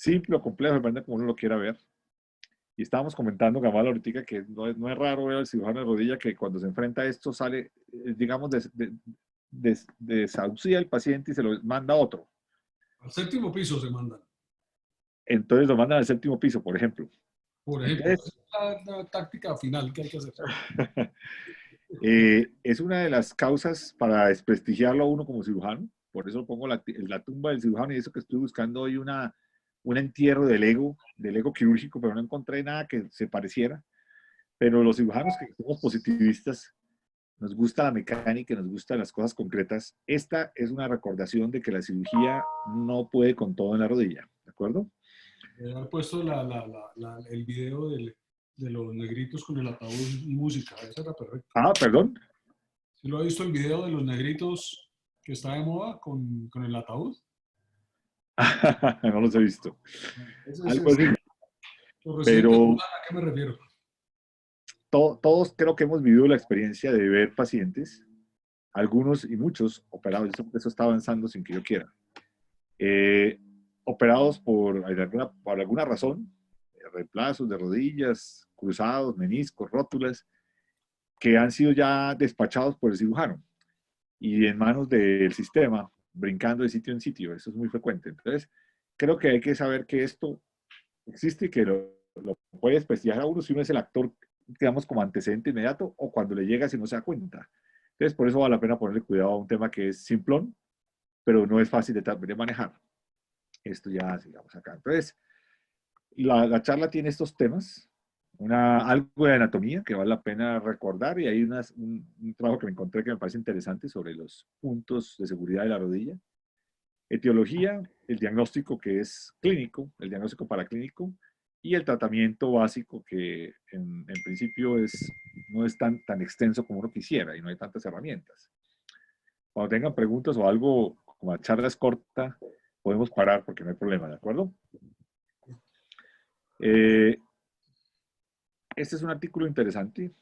simple o complejo, depende como uno lo quiera ver. Y estábamos comentando, Gamal, ahorita que no es raro ver al cirujano de rodilla que cuando se enfrenta a esto sale, digamos, desahucia al paciente y se lo manda a otro. Al séptimo piso se mandan, Entonces lo mandan al séptimo piso, por ejemplo. por ejemplo. Entonces, Esa es la táctica final que hay que hacer. es una de las causas para desprestigiarlo a uno como cirujano. Por eso pongo la tumba del cirujano y eso que estoy buscando hoy un entierro del ego quirúrgico, pero no encontré nada que se pareciera. Pero los cirujanos que somos positivistas, nos gusta la mecánica, nos gustan las cosas concretas. Esta es una recordación de que la cirugía no puede con todo en la rodilla, ¿de acuerdo? De haber puesto el video de los negritos con el ataúd y música, esa era perfecta. Ah, perdón. ¿Sí lo ha visto el video de los negritos que está de moda con el ataúd? No los he visto. Ese Algo así. los residentes Pero sabrán a qué me refiero. todos creo que hemos vivido la experiencia de ver pacientes, algunos y muchos operados, eso está avanzando sin que yo quiera, eh, operados por alguna razón, reemplazos de rodillas, cruzados, meniscos, rótulas, que han sido ya despachados por el cirujano y en manos del sistema, brincando de sitio en sitio. Eso es muy frecuente. Entonces, creo que hay que saber que esto existe y que lo puede desprestigiar a uno si uno es el actor, digamos, como antecedente inmediato o cuando le llega si no se da cuenta. Entonces, por eso vale la pena ponerle cuidado a un tema que es simplón, pero no es fácil de manejar. Esto ya, sigamos acá. Entonces, la charla tiene estos temas, algo de anatomía que vale la pena recordar y hay un trabajo que me encontré que me parece interesante sobre los puntos de seguridad de la rodilla. Etiología, el diagnóstico que es clínico, el diagnóstico paraclínico y el tratamiento básico que en principio no es tan extenso como uno quisiera y no hay tantas herramientas. Cuando tengan preguntas o algo, como la charla es corta, podemos parar porque no hay problema, ¿de acuerdo? Eh, este es un artículo interesante,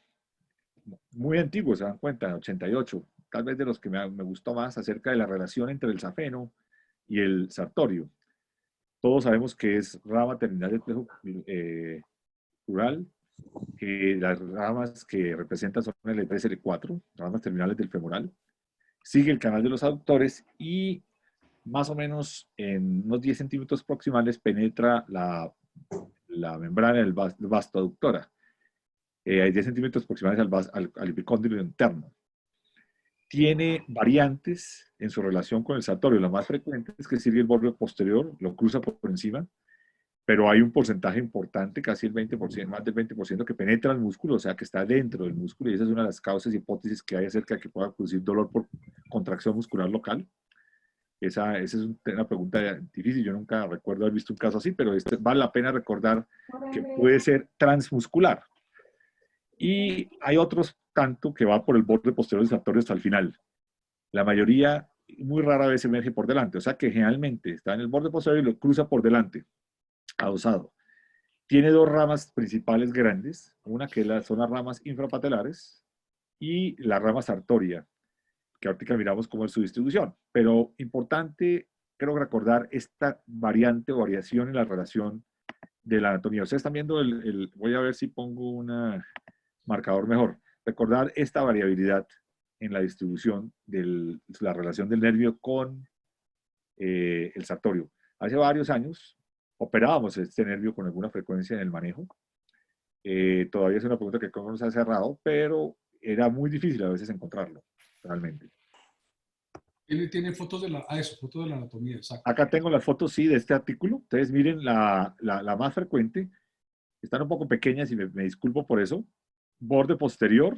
muy antiguo, se dan cuenta, 88, tal vez de los que me gustó más acerca de la relación entre el safeno y el sartorio. Todos sabemos que es rama terminal del plejo rural, que las ramas que representan son L3, L4, ramas terminales del femoral. Sigue el canal de los aductores y más o menos en unos 10 centímetros proximales penetra la membrana del vasto aductora. Hay 10 centímetros proximales al epicóndilo interno. Tiene variantes en su relación con el sartorio. La más frecuente es que sigue el borde posterior, lo cruza por encima, pero hay un porcentaje importante, casi el 20%, más del 20%, que penetra el músculo, o sea, que está dentro del músculo, y esa es una de las causas y hipótesis que hay acerca de que pueda producir dolor por contracción muscular local. Esa es una pregunta difícil, yo nunca recuerdo haber visto un caso así, pero vale la pena recordar que puede ser transmuscular. Y hay otros tanto que va por el borde posterior del sartorio hasta el final. La mayoría, muy rara vez emerge por delante, o sea que generalmente está en el borde posterior y lo cruza por delante, adosado. Tiene dos ramas principales grandes, una que son las ramas infrapatelares y la rama sartoria, que ahorita miramos cómo es su distribución. Pero importante, creo recordar esta variante o variación en la relación de la anatomía. Ustedes están viendo voy a ver si pongo un marcador mejor. Recordar esta variabilidad en la distribución de la relación del nervio con el sartorio. Hace varios años operábamos este nervio con alguna frecuencia en el manejo. Todavía es una pregunta que no se ha cerrado, pero era muy difícil a veces encontrarlo, realmente. Tiene fotos fotos de la anatomía, exacto. Acá tengo las fotos, sí, de este artículo. Ustedes miren la más frecuente. Están un poco pequeñas y me disculpo por eso. Borde posterior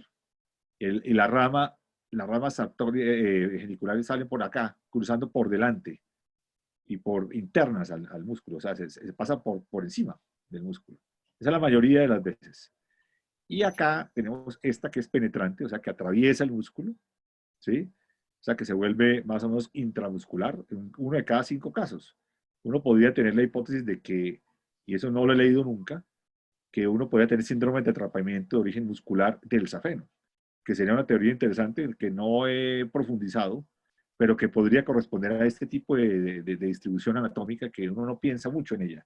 y la rama sartoria, geniculares salen por acá, cruzando por delante y por internas al músculo. O sea, se pasa por encima del músculo. Esa es la mayoría de las veces. Y acá tenemos esta que es penetrante, o sea, que atraviesa el músculo, ¿sí? O sea, que se vuelve más o menos intramuscular, en uno de cada 5 casos. Uno podría tener la hipótesis de que, y eso no lo he leído nunca, que uno podría tener síndrome de atrapamiento de origen muscular del safeno, que sería una teoría interesante que no he profundizado, pero que podría corresponder a este tipo de distribución anatómica que uno no piensa mucho en ella.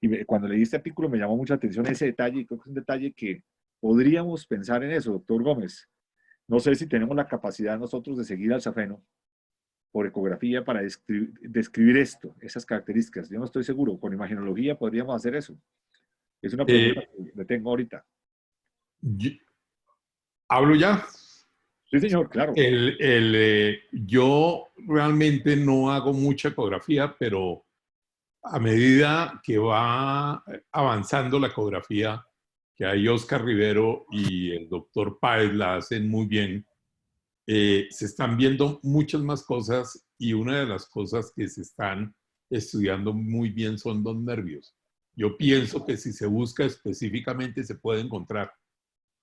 Y cuando leí este artículo me llamó mucha atención ese detalle, y creo que es un detalle que podríamos pensar en eso, doctor Gómez. No sé si tenemos la capacidad nosotros de seguir al safeno por ecografía para describir esto, esas características. Yo no estoy seguro, con imagenología podríamos hacer eso. Es una pregunta Eh, que le tengo ahorita. yo- ¿Hablo ya? Sí, señor, claro. Yo realmente no hago mucha ecografía, pero a medida que va avanzando la ecografía, que ahí Oscar Rivero y el doctor Páez la hacen muy bien, se están viendo muchas más cosas y una de las cosas que se están estudiando muy bien son los nervios. Yo pienso que si se busca específicamente se puede encontrar.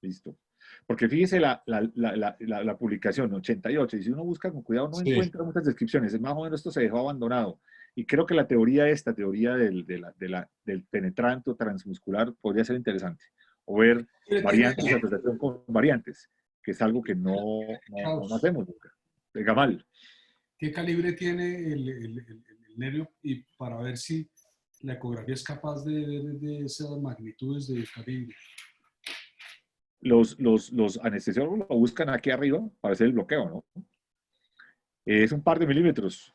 Listo. Porque fíjese la publicación, 88, y si uno busca con cuidado no Sí. encuentra muchas descripciones, más o menos esto se dejó abandonado. Y creo que la teoría esta, teoría del penetrante o transmuscular, podría ser interesante. O ver ¿Qué tiene, variantes de asociación con variantes, que es algo que no Klaus, hacemos nunca. De Gamal. qué calibre tiene el nervio y para ver si la ecografía es capaz de ver de esas magnitudes de calibre? Los anestesiólogos lo buscan aquí arriba para hacer el bloqueo, ¿no? Es un par de milímetros.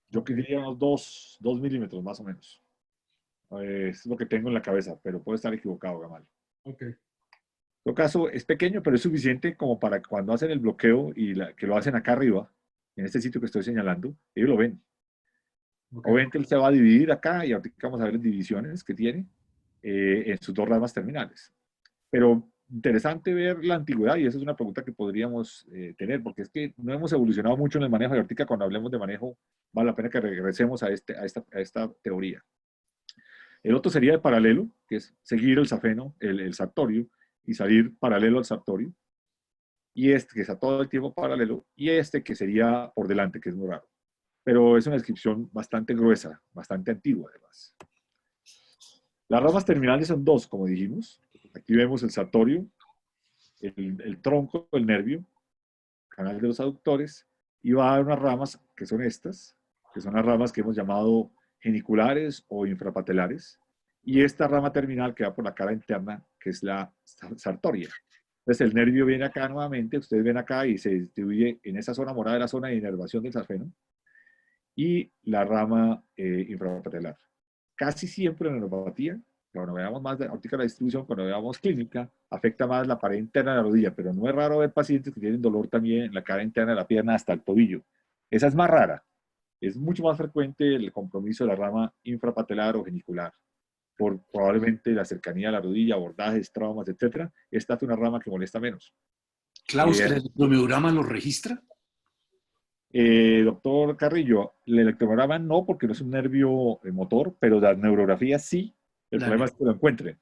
Yo Ok, quería unos 2 milímetros más o menos. Es lo que tengo en la cabeza, pero puedo estar equivocado, Gamal. ok, En todo caso, es pequeño, pero es suficiente como para cuando hacen el bloqueo y que lo hacen acá arriba, en este sitio que estoy señalando, ellos lo ven. ok. O ven que él se va a dividir acá y ahorita vamos a ver las divisiones que tiene en sus dos ramas terminales. Pero interesante ver la antigüedad y esa es una pregunta que podríamos tener, porque es que no hemos evolucionado mucho en el manejo de ahorita cuando hablemos de manejo, vale la pena que regresemos a esta teoría. El otro sería el paralelo, que es seguir el safeno, el sartorio, y salir paralelo al sartorio. Y este que está todo el tiempo paralelo, y este que sería por delante, que es muy raro. Pero es una descripción bastante gruesa, bastante antigua además. Las ramas terminales son dos, como dijimos. Aquí vemos el sartorio, el tronco del nervio, canal de los aductores, y va a dar unas ramas que son estas, que son las ramas que hemos llamado geniculares o infrapatelares, y esta rama terminal que va por la cara interna, que es la sartoria. Entonces el nervio viene acá nuevamente, ustedes ven acá y se distribuye en esa zona morada de la zona de inervación del safeno, y la rama infrapatelar. Casi siempre en la neuropatía, cuando veamos más de óptica la distribución, cuando veamos clínica, afecta más la pared interna de la rodilla, pero no es raro ver pacientes que tienen dolor también en la cara interna de la pierna hasta el tobillo. Esa es más rara. Es mucho más frecuente el compromiso de la rama infrapatelar o genicular, por probablemente la cercanía a la rodilla, abordajes, traumas, etc. Esta es una rama que molesta menos. Klaus, Eh, ¿el electromiograma lo registra? Doctor Carrillo, el electromiograma no, porque no es un nervio motor, pero la neurografía sí. El La problema es que lo encuentren.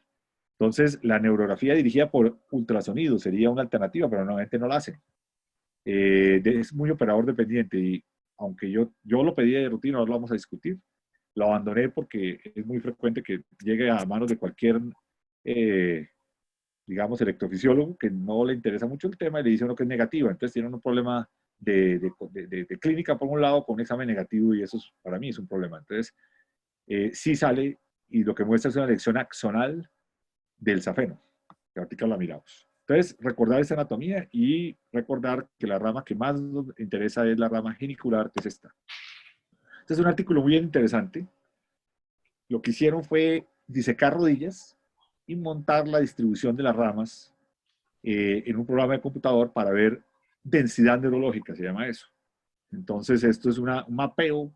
Entonces, la neurografía dirigida por ultrasonido sería una alternativa, pero normalmente no la hacen. Es muy operador dependiente y aunque yo lo pedí de rutina, ahora lo vamos a discutir, lo abandoné porque es muy frecuente que llegue a manos de cualquier, eh, digamos, electrofisiólogo que no le interesa mucho el tema y le dice uno que es negativa. Entonces tienen un problema de clínica por un lado con un examen negativo y eso para mí es un problema. Entonces, sí sale y lo que muestra es una lección axonal del safeno, que ahorita la miramos. Entonces, recordar esta anatomía y recordar que la rama que más nos interesa es la rama genicular, que es esta. Este es un artículo muy interesante. Lo que hicieron fue disecar rodillas y montar la distribución de las ramas en un programa de computador para ver densidad neurológica, se llama eso. Entonces, esto es un mapeo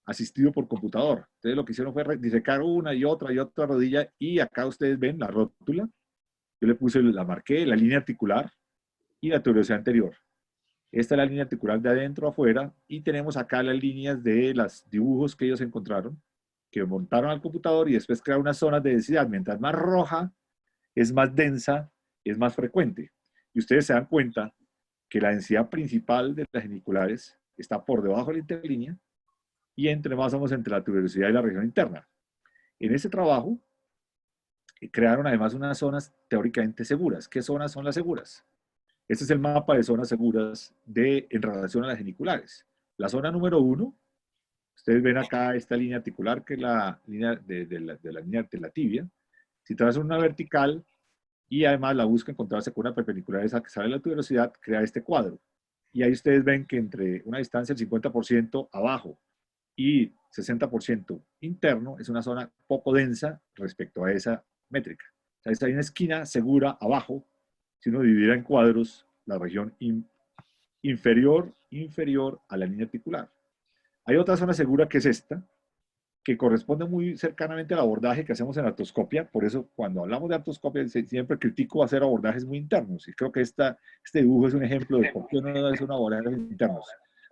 asistido por computador. Entonces, lo que hicieron fue disecar una y otra rodilla y acá ustedes ven la rótula. Yo le puse, la marqué, la línea articular y la tuberosidad anterior. Esta es la línea articular de adentro a afuera y tenemos acá las líneas de los dibujos que ellos encontraron, que montaron al computador y después crearon unas zonas de densidad. Mientras más roja, es más densa, es más frecuente. Y ustedes se dan cuenta que la densidad principal de las geniculares está por debajo de la interlínea y entre más somos entre la tuberosidad y la región interna. En ese trabajo, crearon además unas zonas teóricamente seguras. ¿Qué zonas son las seguras? Este es el mapa de zonas seguras en relación a las geniculares. La zona número 1, ustedes ven acá esta línea articular, que es la línea de la línea de la tibia. Si trazan una vertical y además la busca encontrarse con una perpendicular esa que sale de la tuberosidad, crea este cuadro. Y ahí ustedes ven que entre una distancia del 50% abajo y 60% interno es una zona poco densa respecto a esa métrica. O sea, hay una esquina segura abajo, si uno dividiera en cuadros la región inferior a la línea articular. Hay otra zona segura que es esta, que corresponde muy cercanamente al abordaje que hacemos en artroscopia. Por eso, cuando hablamos de artroscopia, siempre critico hacer abordajes muy internos. Y creo que este dibujo es un ejemplo de por qué uno no debe hacer abordajes internos.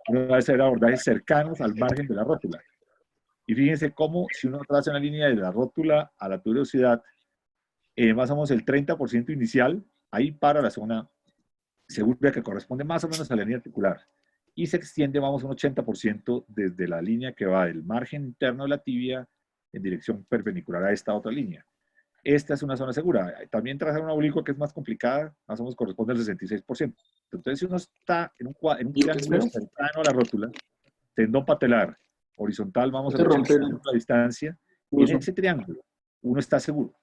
Uno debe hacer abordajes cercanos al margen de la rótula. Y fíjense cómo, si uno traza una línea de la rótula a la tuberosidad, más o menos el 30% inicial, ahí para la zona segura que corresponde más o menos a la línea articular. Y se extiende, vamos, un 80% desde la línea que va del margen interno de la tibia en dirección perpendicular a esta otra línea. Esta es una zona segura. También trazar una oblicua que es más complicada, más o menos corresponde al 66%. Entonces, si uno está en un triángulo cercano a la rótula, tendón patelar, horizontal, vamos a 80% de distancia, en ese triángulo uno está seguro.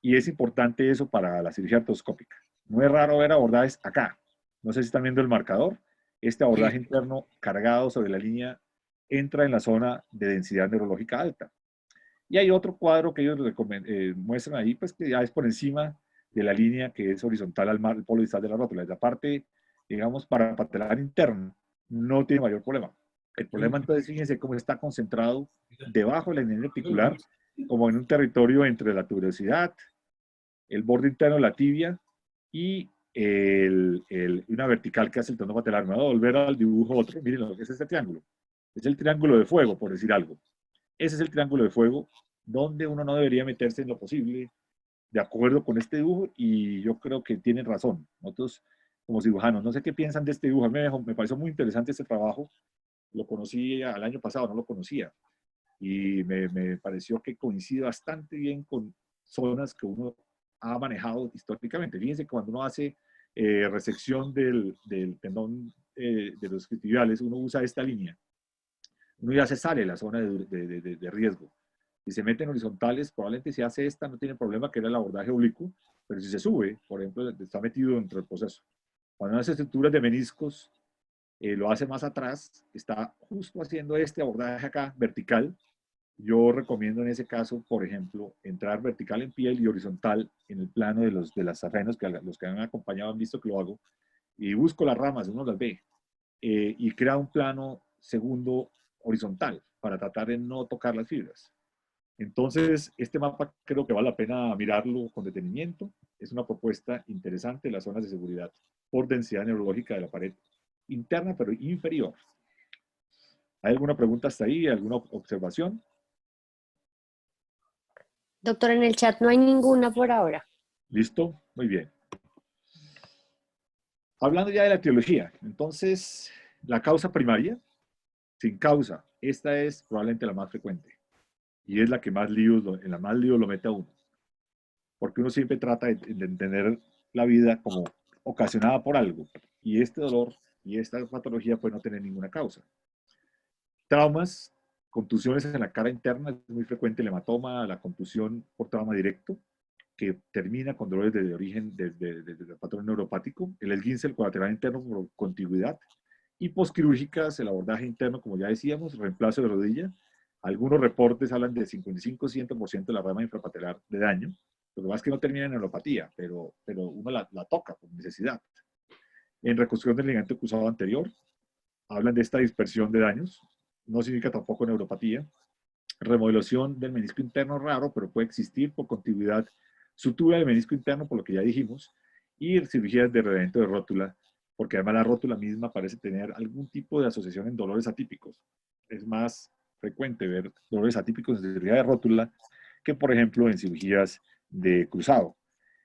Y es importante eso para la cirugía artroscópica. No es raro ver abordajes acá. No sé si están viendo el marcador. Este abordaje interno cargado sobre la línea entra en la zona de densidad neurológica alta. Y hay otro cuadro que ellos muestran ahí, pues que ya es por encima de la línea que es horizontal al polo distal de la rótula. La parte, digamos, para patelar interno no tiene mayor problema. El problema, entonces, fíjense cómo está concentrado debajo de la línea articular, como en un territorio entre la tuberosidad, el borde interno de la tibia y una vertical que hace el tendón patelar. Me voy a volver al dibujo otro. Miren lo que es este triángulo. Es el triángulo de fuego, por decir algo. Ese es el triángulo de fuego donde uno no debería meterse en lo posible de acuerdo con este dibujo, y yo creo que tienen razón. Nosotros, como cirujanos, no sé qué piensan de este dibujo. Me pareció muy interesante este trabajo. Lo conocí el año pasado, no lo conocía. Y me pareció que coincide bastante bien con zonas que uno ha manejado históricamente. Fíjense que cuando uno hace resección del tendón de los isquiotibiales, uno usa esta línea. Uno ya se sale de la zona de riesgo. Si se meten horizontales, probablemente si hace esta no tiene problema, que era el abordaje oblicuo, pero si se sube, por ejemplo, está metido dentro del proceso. Cuando hace estructuras de meniscos, lo hace más atrás, está justo haciendo este abordaje acá, vertical. Yo recomiendo en ese caso, por ejemplo, entrar vertical en piel y horizontal en el plano de las safenos, que los que han acompañado han visto que lo hago, y busco las ramas, uno las ve, y crea un plano segundo horizontal para tratar de no tocar las fibras. Entonces, este mapa creo que vale la pena mirarlo con detenimiento. Es una propuesta interesante de las zonas de seguridad por densidad neurológica de la pared interna, pero inferior. ¿Hay alguna pregunta hasta ahí? ¿Alguna observación? Doctor, en el chat no hay ninguna por ahora. ¿Listo? Muy bien. Hablando ya de la etiología, entonces, la causa primaria, sin causa, esta es probablemente la más frecuente. Y es la que más líos, en la más líos lo mete a uno. Porque uno siempre trata de entender la vida como ocasionada por algo. Y este dolor y esta patología puede no tener ninguna causa. Traumas, contusiones en la cara interna, es muy frecuente el hematoma, la contusión por trauma directo, que termina con dolores de origen del patrón neuropático, el esguince del colateral interno por contigüidad, y posquirúrgicas, el abordaje interno, como ya decíamos, reemplazo de rodilla. Algunos reportes hablan de 55-100% de la rama infrapatelar de daño. Lo que más es que no termina en neuropatía, pero uno la toca por necesidad. En reconstrucción del ligamento cruzado anterior, hablan de esta dispersión de daños. No significa tampoco neuropatía. Remodelación del menisco interno raro, pero puede existir por contigüidad. Sutura del menisco interno, por lo que ya dijimos. Y cirugías de revento de rótula, porque además la rótula misma parece tener algún tipo de asociación en dolores atípicos. Es más frecuente ver dolores atípicos en cirugía de rótula que, por ejemplo, en cirugías de cruzado,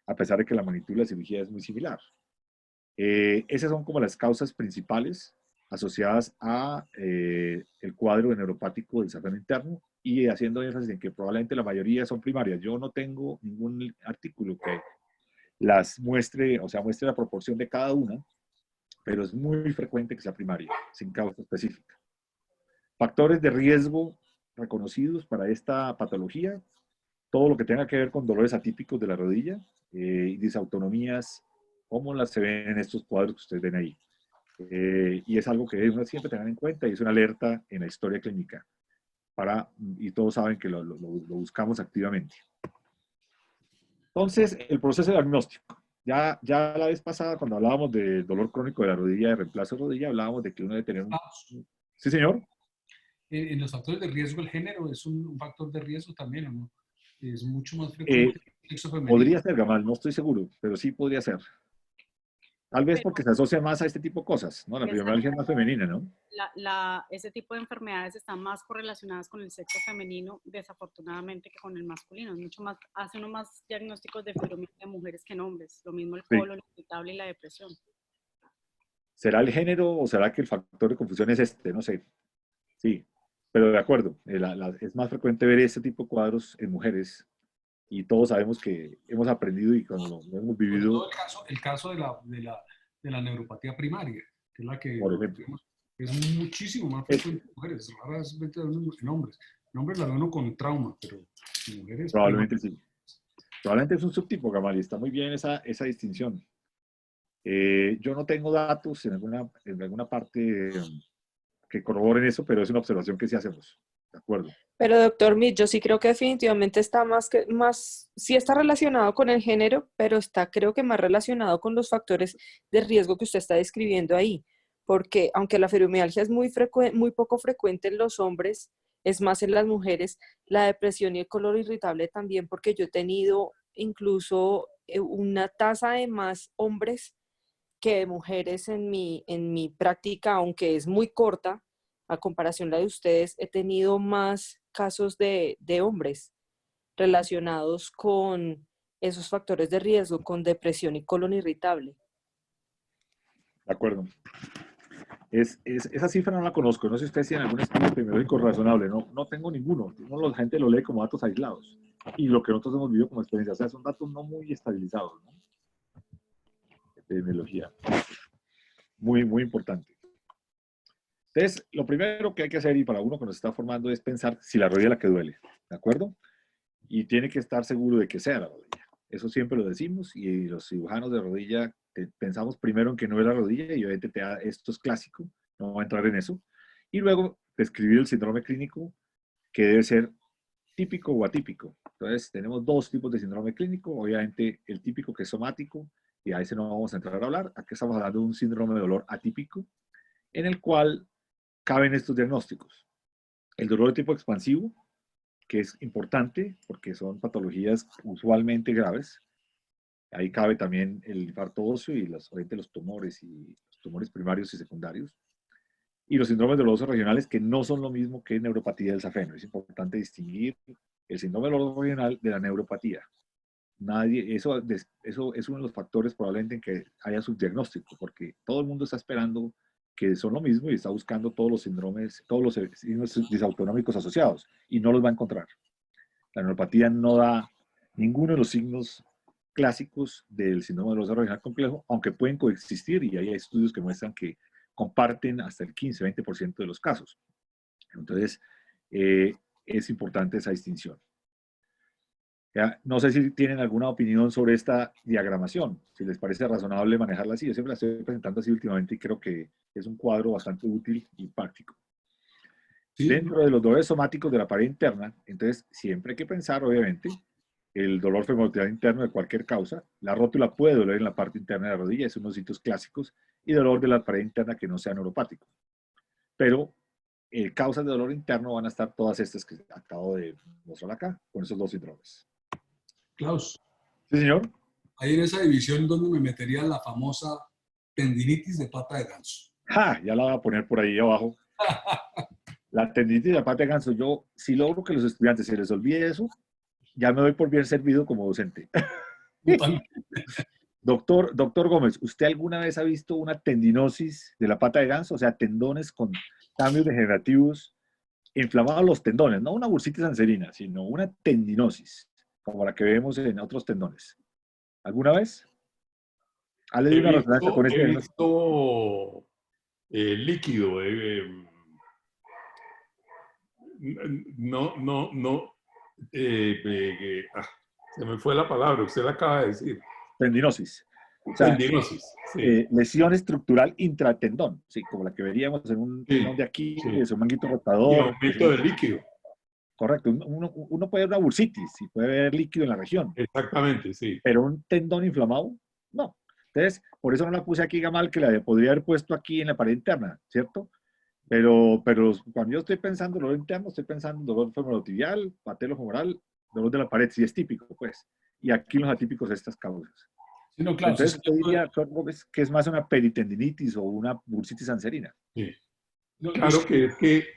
a pesar de que la magnitud de la cirugía es muy similar. Esas son como las causas principales asociadas a el cuadro neuropático del safeno interno, y haciendo énfasis en que probablemente la mayoría son primarias. Yo no tengo ningún artículo que las muestre, o sea, muestre la proporción de cada una, pero es muy frecuente que sea primaria, sin causa específica. Factores de riesgo reconocidos para esta patología, todo lo que tenga que ver con dolores atípicos de la rodilla y disautonomías, como las se ven en estos cuadros que ustedes ven ahí. Y es algo que debe uno siempre tener en cuenta y es una alerta en la historia clínica. Y todos saben que lo buscamos activamente. Entonces, el proceso de diagnóstico. Ya la vez pasada, cuando hablábamos de dolor crónico de la rodilla, de reemplazo de rodilla, hablábamos de que uno debe tener un... Sí, señor. En los factores de riesgo, el género es un factor de riesgo también, ¿o no? Es mucho más frecuente el sexo femenino. Podría ser, Gamal, no estoy seguro, pero sí podría ser. Tal vez porque se asocia más a este tipo de cosas, ¿no? La fibromialgia es más femenina, ¿no? Ese tipo de enfermedades están más correlacionadas con el sexo femenino, desafortunadamente, que con el masculino. Mucho más, hace uno más diagnósticos de fibromialgia en mujeres que en hombres. Lo mismo el colon irritable y la depresión. ¿Será el género o será que el factor de confusión es este? No sé. Sí, pero de acuerdo. Es más frecuente ver este tipo de cuadros en mujeres y todos sabemos que hemos aprendido y cuando lo hemos vivido... El caso de la neuropatía primaria, que es la que por ejemplo, es muchísimo más frecuente en mujeres, raramente en hombres. En hombres la ve uno con trauma, pero en mujeres... Probablemente sí. Probablemente es un subtipo, Gamal, y está muy bien esa distinción. Yo no tengo datos en alguna parte que corroboren eso, pero es una observación que sí hacemos. De acuerdo. Pero doctor Mead, yo sí creo que definitivamente está sí está relacionado con el género, pero está creo que más relacionado con los factores de riesgo que usted está describiendo ahí. Porque aunque la fibromialgia es muy poco frecuente en los hombres, es más en las mujeres, la depresión y el colon irritable también, porque yo he tenido incluso una tasa de más hombres que de mujeres en mi práctica, aunque es muy corta, a comparación la de ustedes, he tenido más casos de hombres relacionados con esos factores de riesgo, con depresión y colon irritable. De acuerdo. Esa cifra no la conozco. No sé si ustedes tienen algún estudio epidemiológico razonable. No tengo ninguno. La gente lo lee como datos aislados. Y lo que nosotros hemos vivido como experiencia. O sea, son datos no muy estabilizados, ¿no? Epidemiología. Muy, muy importante. Entonces, lo primero que hay que hacer, y para uno que nos está formando, es pensar si la rodilla es la que duele. ¿De acuerdo? Y tiene que estar seguro de que sea la rodilla. Eso siempre lo decimos. Y los cirujanos de rodilla pensamos primero en que no es la rodilla, y obviamente esto es clásico, no voy a entrar en eso, y luego describir el síndrome clínico, que debe ser típico o atípico. Entonces, tenemos dos tipos de síndrome clínico, obviamente el típico, que es somático, y a ese no vamos a entrar a hablar. Aquí estamos hablando de un síndrome de dolor atípico, en el cual caben estos diagnósticos. El dolor de tipo expansivo, que es importante, porque son patologías usualmente graves. Ahí cabe también el infarto óseo y los tumores primarios y secundarios. Y los síndromes dolorosos regionales, que no son lo mismo que neuropatía del safeno. Es importante distinguir el síndrome doloroso regional de la neuropatía. Eso es uno de los factores probablemente en que haya subdiagnóstico, porque todo el mundo está esperando que son lo mismo y está buscando todos los síndromes, todos los signos disautonómicos asociados, y no los va a encontrar. La neuropatía no da ninguno de los signos clásicos del síndrome doloroso regional complejo, aunque pueden coexistir, y hay estudios que muestran que comparten hasta el 15-20% de los casos. Entonces, es importante esa distinción. Ya, no sé si tienen alguna opinión sobre esta diagramación, si les parece razonable manejarla así. Yo siempre la estoy presentando así últimamente y creo que es un cuadro bastante útil y práctico. Sí. Dentro de los dolores somáticos de la pared interna, entonces siempre hay que pensar, obviamente, el dolor femorotibial interno de cualquier causa. La rótula puede doler en la parte interna de la rodilla, es uno de los sitios clásicos, y dolor de la pared interna que no sea neuropático. Pero causas de dolor interno van a estar todas estas que acabo de mostrar acá, con esos dos síndromes. Klaus. Sí, señor. Ahí en esa división donde me metería la famosa tendinitis de pata de ganso. ¡Ja! Ya la voy a poner por ahí abajo. La tendinitis de pata de ganso. Yo, si logro que los estudiantes se les olvide eso, ya me doy por bien servido como docente. Doctor Gómez, ¿usted alguna vez ha visto una tendinosis de la pata de ganso? O sea, tendones con cambios degenerativos, inflamados los tendones, no una bursitis anserina, sino una tendinosis, como la que vemos en otros tendones. ¿Alguna vez? ¿Ha leído una resonancia con este? He visto líquido. no. Se me fue la palabra, usted la acaba de decir. Tendinosis. O sea, Tendinosis, sí. lesión estructural intratendón, sí, como la que veríamos en un tendón de Aquiles, un manguito Y rotador. aumento de líquido. Correcto. Uno puede ver una bursitis y puede ver líquido en la región. Exactamente, sí. Pero un tendón inflamado, no. Entonces, por eso no la puse aquí, Gamal, que la podría haber puesto aquí en la pared interna, ¿cierto? Pero cuando yo estoy pensando en dolor interno, estoy pensando en dolor femorotibial, patelofemoral, dolor de la pared, sí es típico, pues. Y aquí los atípicos estas causas. Sí, no, claro, Entonces, sí, yo diría que es más una peritendinitis o una bursitis anserina. Sí. no, Claro que es que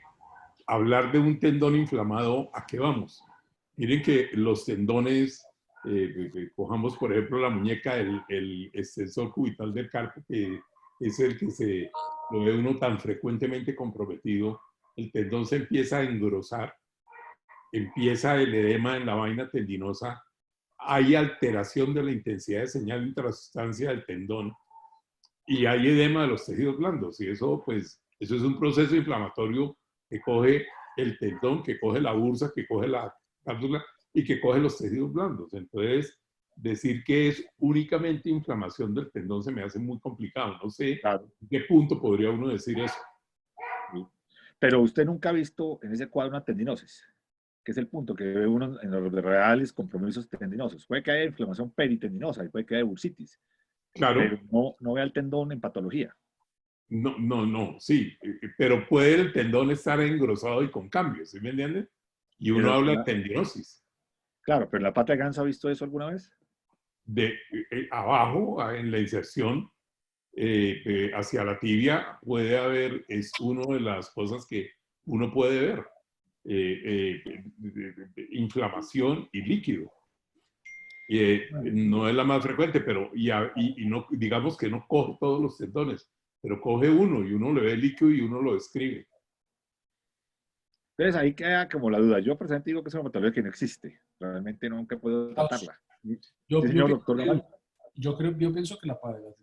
hablar de un tendón inflamado, ¿a qué vamos? Miren que los tendones, cojamos por ejemplo la muñeca, el extensor cubital del carpo, que es el que lo ve uno tan frecuentemente comprometido, el tendón se empieza a engrosar, empieza el edema en la vaina tendinosa, hay alteración de la intensidad de señal intrasustancia del tendón y hay edema de los tejidos blandos. Y eso, pues, eso es un proceso inflamatorio que coge el tendón, que coge la bursa, que coge la cápsula y que coge los tejidos blandos. Entonces, decir que es únicamente inflamación del tendón se me hace muy complicado. No sé Claro. en qué punto podría uno decir eso. Sí. Pero usted nunca ha visto en ese cuadro una tendinosis, que es el punto que ve uno en los reales compromisos tendinosos. Puede que haya inflamación peritendinosa y puede que haya bursitis, Claro, pero no ve al tendón en patología. no, sí, pero puede el tendón estar engrosado y con cambios, ¿sí me entienden? Y uno Pero, habla de tendinosis. claro, pero en la pata de ganso, ¿ha visto eso alguna vez? De abajo, en la inserción, hacia la tibia puede haber, es una de las cosas que uno puede ver, inflamación y líquido. No es la más frecuente, pero y no, digamos que no coge todos los tendones, pero coge uno y uno le ve líquido y uno lo describe. Entonces ahí queda como la duda. Yo personalmente digo que es una patología que no existe. Realmente nunca puedo tratarla. Sí, yo señor pienso doctor Gamal. yo pienso que la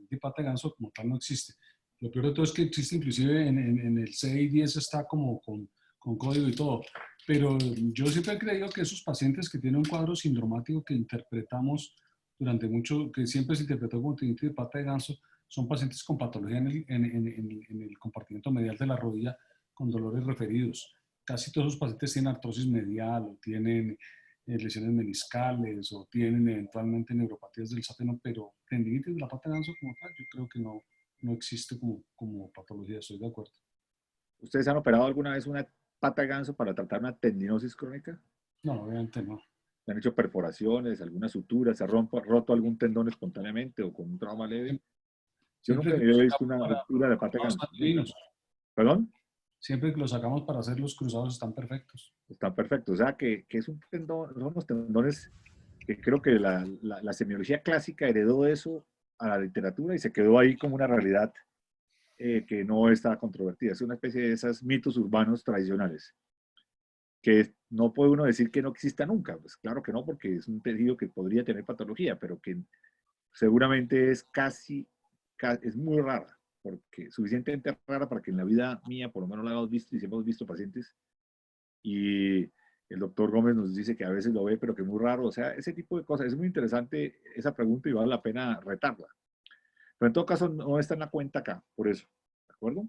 de pata de ganso como tal no existe. Lo peor de todo es que existe inclusive en el CI10 está como con código y todo. Pero yo siempre he creído que esos pacientes que tienen un cuadro sindromático que interpretamos durante mucho, que siempre se interpretó como tendinitis de pata de ganso, son pacientes con patología en el compartimento medial de la rodilla con dolores referidos. Casi todos esos pacientes tienen artrosis medial o tienen lesiones meniscales o tienen eventualmente neuropatías del safeno, pero tendinitis de la pata de ganso como tal, yo creo que no existe como patología, estoy de acuerdo. ¿Ustedes han operado alguna vez una pata de ganso para tratar una tendinosis crónica? No, obviamente no. ¿Se han hecho perforaciones, algunas suturas, se ha roto algún tendón espontáneamente o con un trauma leve? Yo Siempre nunca que he lo visto sacamos una para ruptura de pata de cruzados ganso. están divinos. ¿Perdón? Siempre que lo sacamos para hacer los cruzados están perfectos. Está perfecto. O sea, que es un tendón, son unos tendones que creo que la semiología clásica heredó eso a la literatura y se quedó ahí como una realidad que no está controvertida. Es una especie de esos mitos urbanos tradicionales, que no puede uno decir que no exista nunca. Pues claro que no, porque es un tejido que podría tener patología, pero que seguramente es es muy rara, porque suficientemente rara para que en la vida mía, por lo menos la hemos visto y si hemos visto pacientes, y el doctor Gómez nos dice que a veces lo ve, pero que es muy raro. O sea, ese tipo de cosas. Es muy interesante esa pregunta y vale la pena retarla. Pero en todo caso, no está en la cuenta acá, por eso. ¿De acuerdo?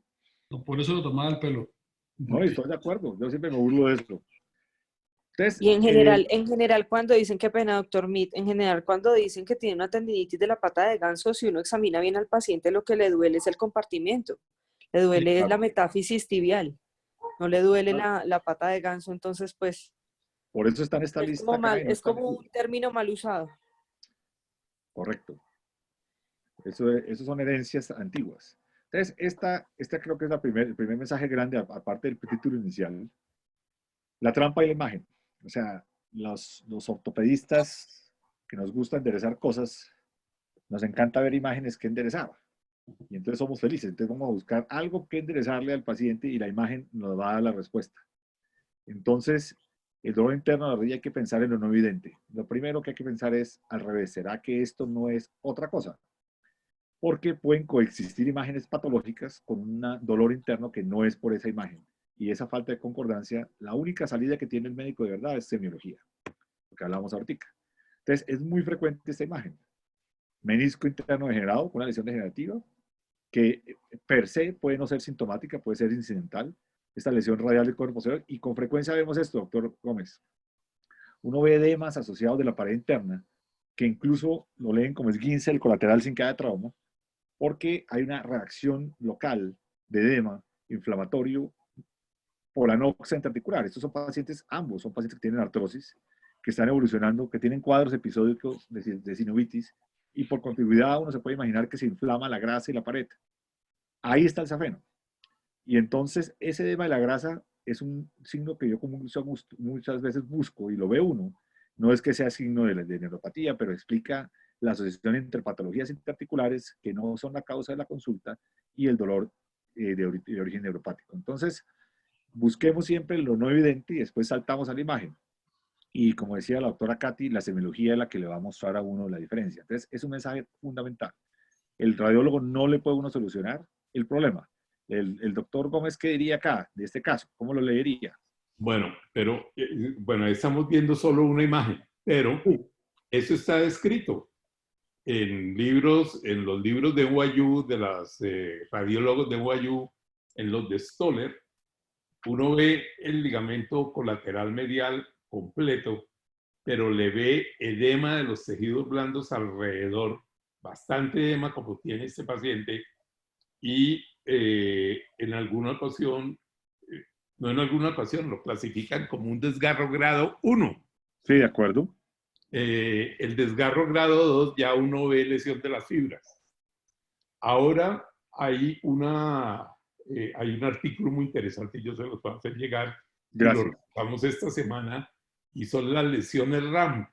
No, por eso lo tomaba el pelo. No, estoy de acuerdo. Yo siempre me burlo de esto. Entonces, Y en general, cuando dicen, qué pena, doctor Mead, en general, cuando dicen que tiene una tendinitis de la pata de ganso, si uno examina bien al paciente, lo que le duele es el compartimento, le duele es la metáfisis tibial, no le duele la pata de ganso, entonces, pues, por eso está en esta es lista como acá mal, y no es está en como el... un término mal usado. Correcto. Eso son herencias antiguas. Entonces, esta creo que es el primer mensaje grande, aparte del título inicial. La trampa y la imagen. O sea, los ortopedistas que nos gusta enderezar cosas, nos encanta ver imágenes que enderezar. Y entonces somos felices. Entonces vamos a buscar algo que enderezarle al paciente y la imagen nos va a dar la respuesta. Entonces, el dolor interno de la rodilla hay que pensar en lo no evidente. Lo primero que hay que pensar es al revés. ¿Será que esto no es otra cosa? Porque pueden coexistir imágenes patológicas con un dolor interno que no es por esa imagen. y esa falta de concordancia, la única salida que tiene el médico de verdad es semiología, lo que hablamos ahorita. Entonces, es muy frecuente esta imagen. Menisco interno degenerado con una lesión degenerativa, que per se puede no ser sintomática, puede ser incidental, esta lesión radial del cuerpo posterior, y con frecuencia vemos esto, doctor Gómez. Uno ve edemas asociados de la pared interna, que incluso lo leen como esguince del colateral sin que haya trauma, porque hay una reacción local de edema inflamatorio por anoxia interarticular. Estos son pacientes, ambos son pacientes que tienen artrosis, que están evolucionando, que tienen cuadros episódicos de sinovitis, y por contigüidad uno se puede imaginar que se inflama la grasa y la pared. Ahí está el safeno. Y entonces ese edema de la grasa es un signo que yo muchas veces busco y lo ve uno. No es que sea signo de neuropatía, pero explica la asociación entre patologías interarticulares que no son la causa de la consulta y el dolor de origen neuropático. Entonces, busquemos siempre lo no evidente y después saltamos a la imagen. Y como decía la doctora Katy, la semiología es la que le va a mostrar a uno la diferencia. Entonces, es un mensaje fundamental. El radiólogo no le puede uno solucionar el problema. El doctor Gómez, ¿qué diría acá de este caso? ¿Cómo lo leería? Bueno, pero bueno, estamos viendo solo una imagen, pero eso está descrito en libros, en los libros de UAU, de los radiólogos de UAU, en los de Stoller. Uno ve el ligamento colateral medial completo, pero le ve edema de los tejidos blandos alrededor, bastante edema como tiene este paciente, y en alguna ocasión, no en alguna ocasión, lo clasifican como un desgarro grado 1. Sí, de acuerdo. El desgarro grado 2 ya uno ve lesión de las fibras. Ahora hay un artículo muy interesante, yo se los voy a hacer llegar, y lo Gracias. revisamos esta semana, y son las lesiones RAM,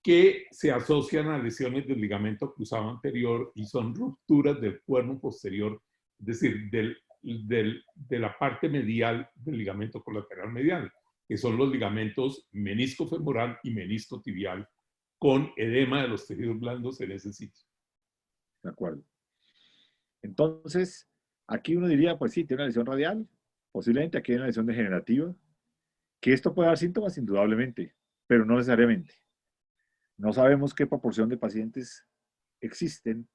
que se asocian a lesiones del ligamento cruzado anterior y son rupturas del cuerno posterior, es decir, de la parte medial del ligamento colateral medial, que son los ligamentos menisco femoral y menisco tibial, con edema de los tejidos blandos en ese sitio. De acuerdo. Entonces, aquí uno diría, pues sí, tiene una lesión radial, posiblemente aquí hay una lesión degenerativa, que esto puede dar síntomas indudablemente, pero no necesariamente. No sabemos qué proporción de pacientes existen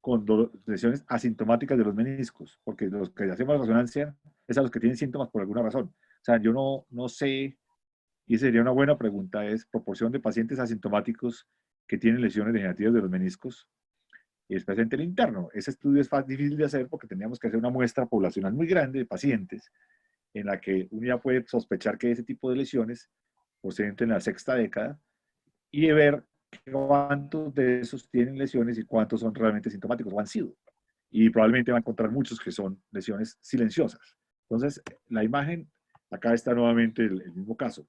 con lesiones asintomáticas de los meniscos, porque los que hacemos la resonancia es a los que tienen síntomas por alguna razón. O sea, yo no sé, y sería una buena pregunta, es proporción de pacientes asintomáticos que tienen lesiones degenerativas de los meniscos, y especialmente el interno. Ese estudio es difícil de hacer porque teníamos que hacer una muestra poblacional muy grande de pacientes en la que uno ya puede sospechar que ese tipo de lesiones procedentes en la sexta década y de ver cuántos de esos tienen lesiones y cuántos son realmente sintomáticos o han sido. Y probablemente va a encontrar muchos que son lesiones silenciosas. Entonces, la imagen, acá está nuevamente el mismo caso.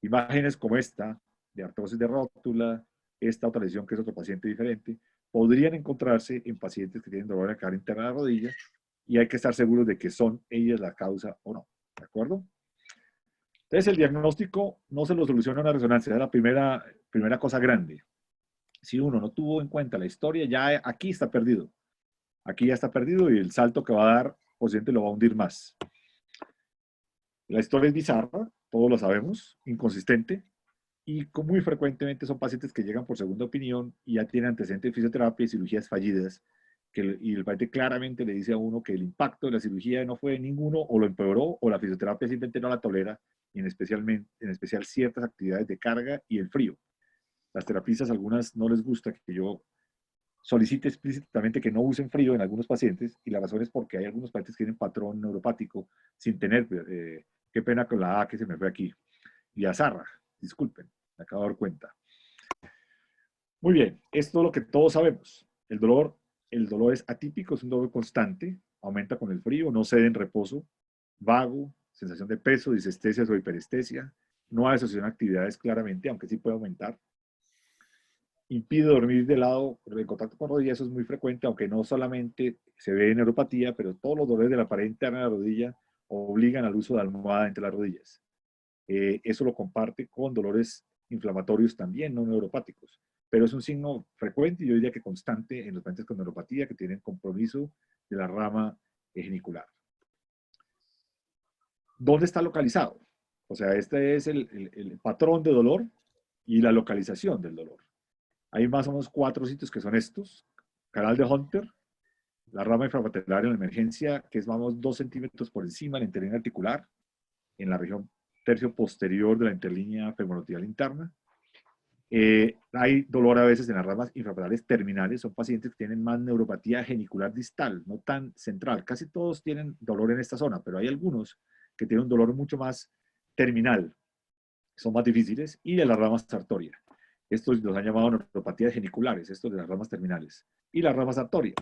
Imágenes como esta, de artrosis de rótula, esta otra lesión que es otro paciente diferente, podrían encontrarse en pacientes que tienen dolor en la cara interna de la rodilla y hay que estar seguros de que son ellas la causa o no. ¿De acuerdo? Entonces, el diagnóstico no se lo soluciona una resonancia, es la primera cosa grande. Si uno no tuvo en cuenta la historia, ya aquí está perdido. Aquí ya está perdido y el salto que va a dar, posiblemente lo va a hundir más. La historia es bizarra, todos lo sabemos, inconsistente, y muy frecuentemente son pacientes que llegan por segunda opinión y ya tienen antecedentes de fisioterapia y cirugías fallidas, y el paciente claramente le dice a uno que el impacto de la cirugía no fue ninguno, o lo empeoró, o la fisioterapia simplemente no la tolera, y en especial ciertas actividades de carga y el frío. Las terapistas, algunas no les gusta que yo solicite explícitamente que no usen frío en algunos pacientes, y la razón es porque hay algunos pacientes que tienen patrón neuropático sin tener, qué pena con la A que se me fue aquí, y azarra, disculpen, me acabo de dar cuenta. Muy bien, esto es lo que todos sabemos. El dolor es atípico, es un dolor constante, aumenta con el frío, no cede en reposo, vago, sensación de peso, disestesia o hiperestesia, no asociación a actividades claramente, aunque sí puede aumentar. Impide dormir de lado, en contacto con rodilla, eso es muy frecuente, aunque no solamente se ve en neuropatía, pero todos los dolores de la pared interna de la rodilla obligan al uso de almohada entre las rodillas. Eso lo comparte con dolores inflamatorios también, no neuropáticos, pero es un signo frecuente y yo diría que constante en los pacientes con neuropatía que tienen compromiso de la rama genicular. ¿Dónde está localizado? O sea, este es el patrón de dolor y la localización del dolor. Hay más o menos 4 sitios que son estos. Canal de Hunter, la rama infrapatelar en la emergencia, que es más o menos 2 centímetros por encima de la interlínea articular, en la región tercio posterior de la interlínea femorotibial interna. Hay dolor a veces en las ramas infrapatales terminales, son pacientes que tienen más neuropatía genicular distal, no tan central. Casi todos tienen dolor en esta zona, pero hay algunos que tienen un dolor mucho más terminal, son más difíciles, y de las ramas sartoria. Estos los han llamado neuropatías geniculares, estos de las ramas terminales. Y la rama sartoria.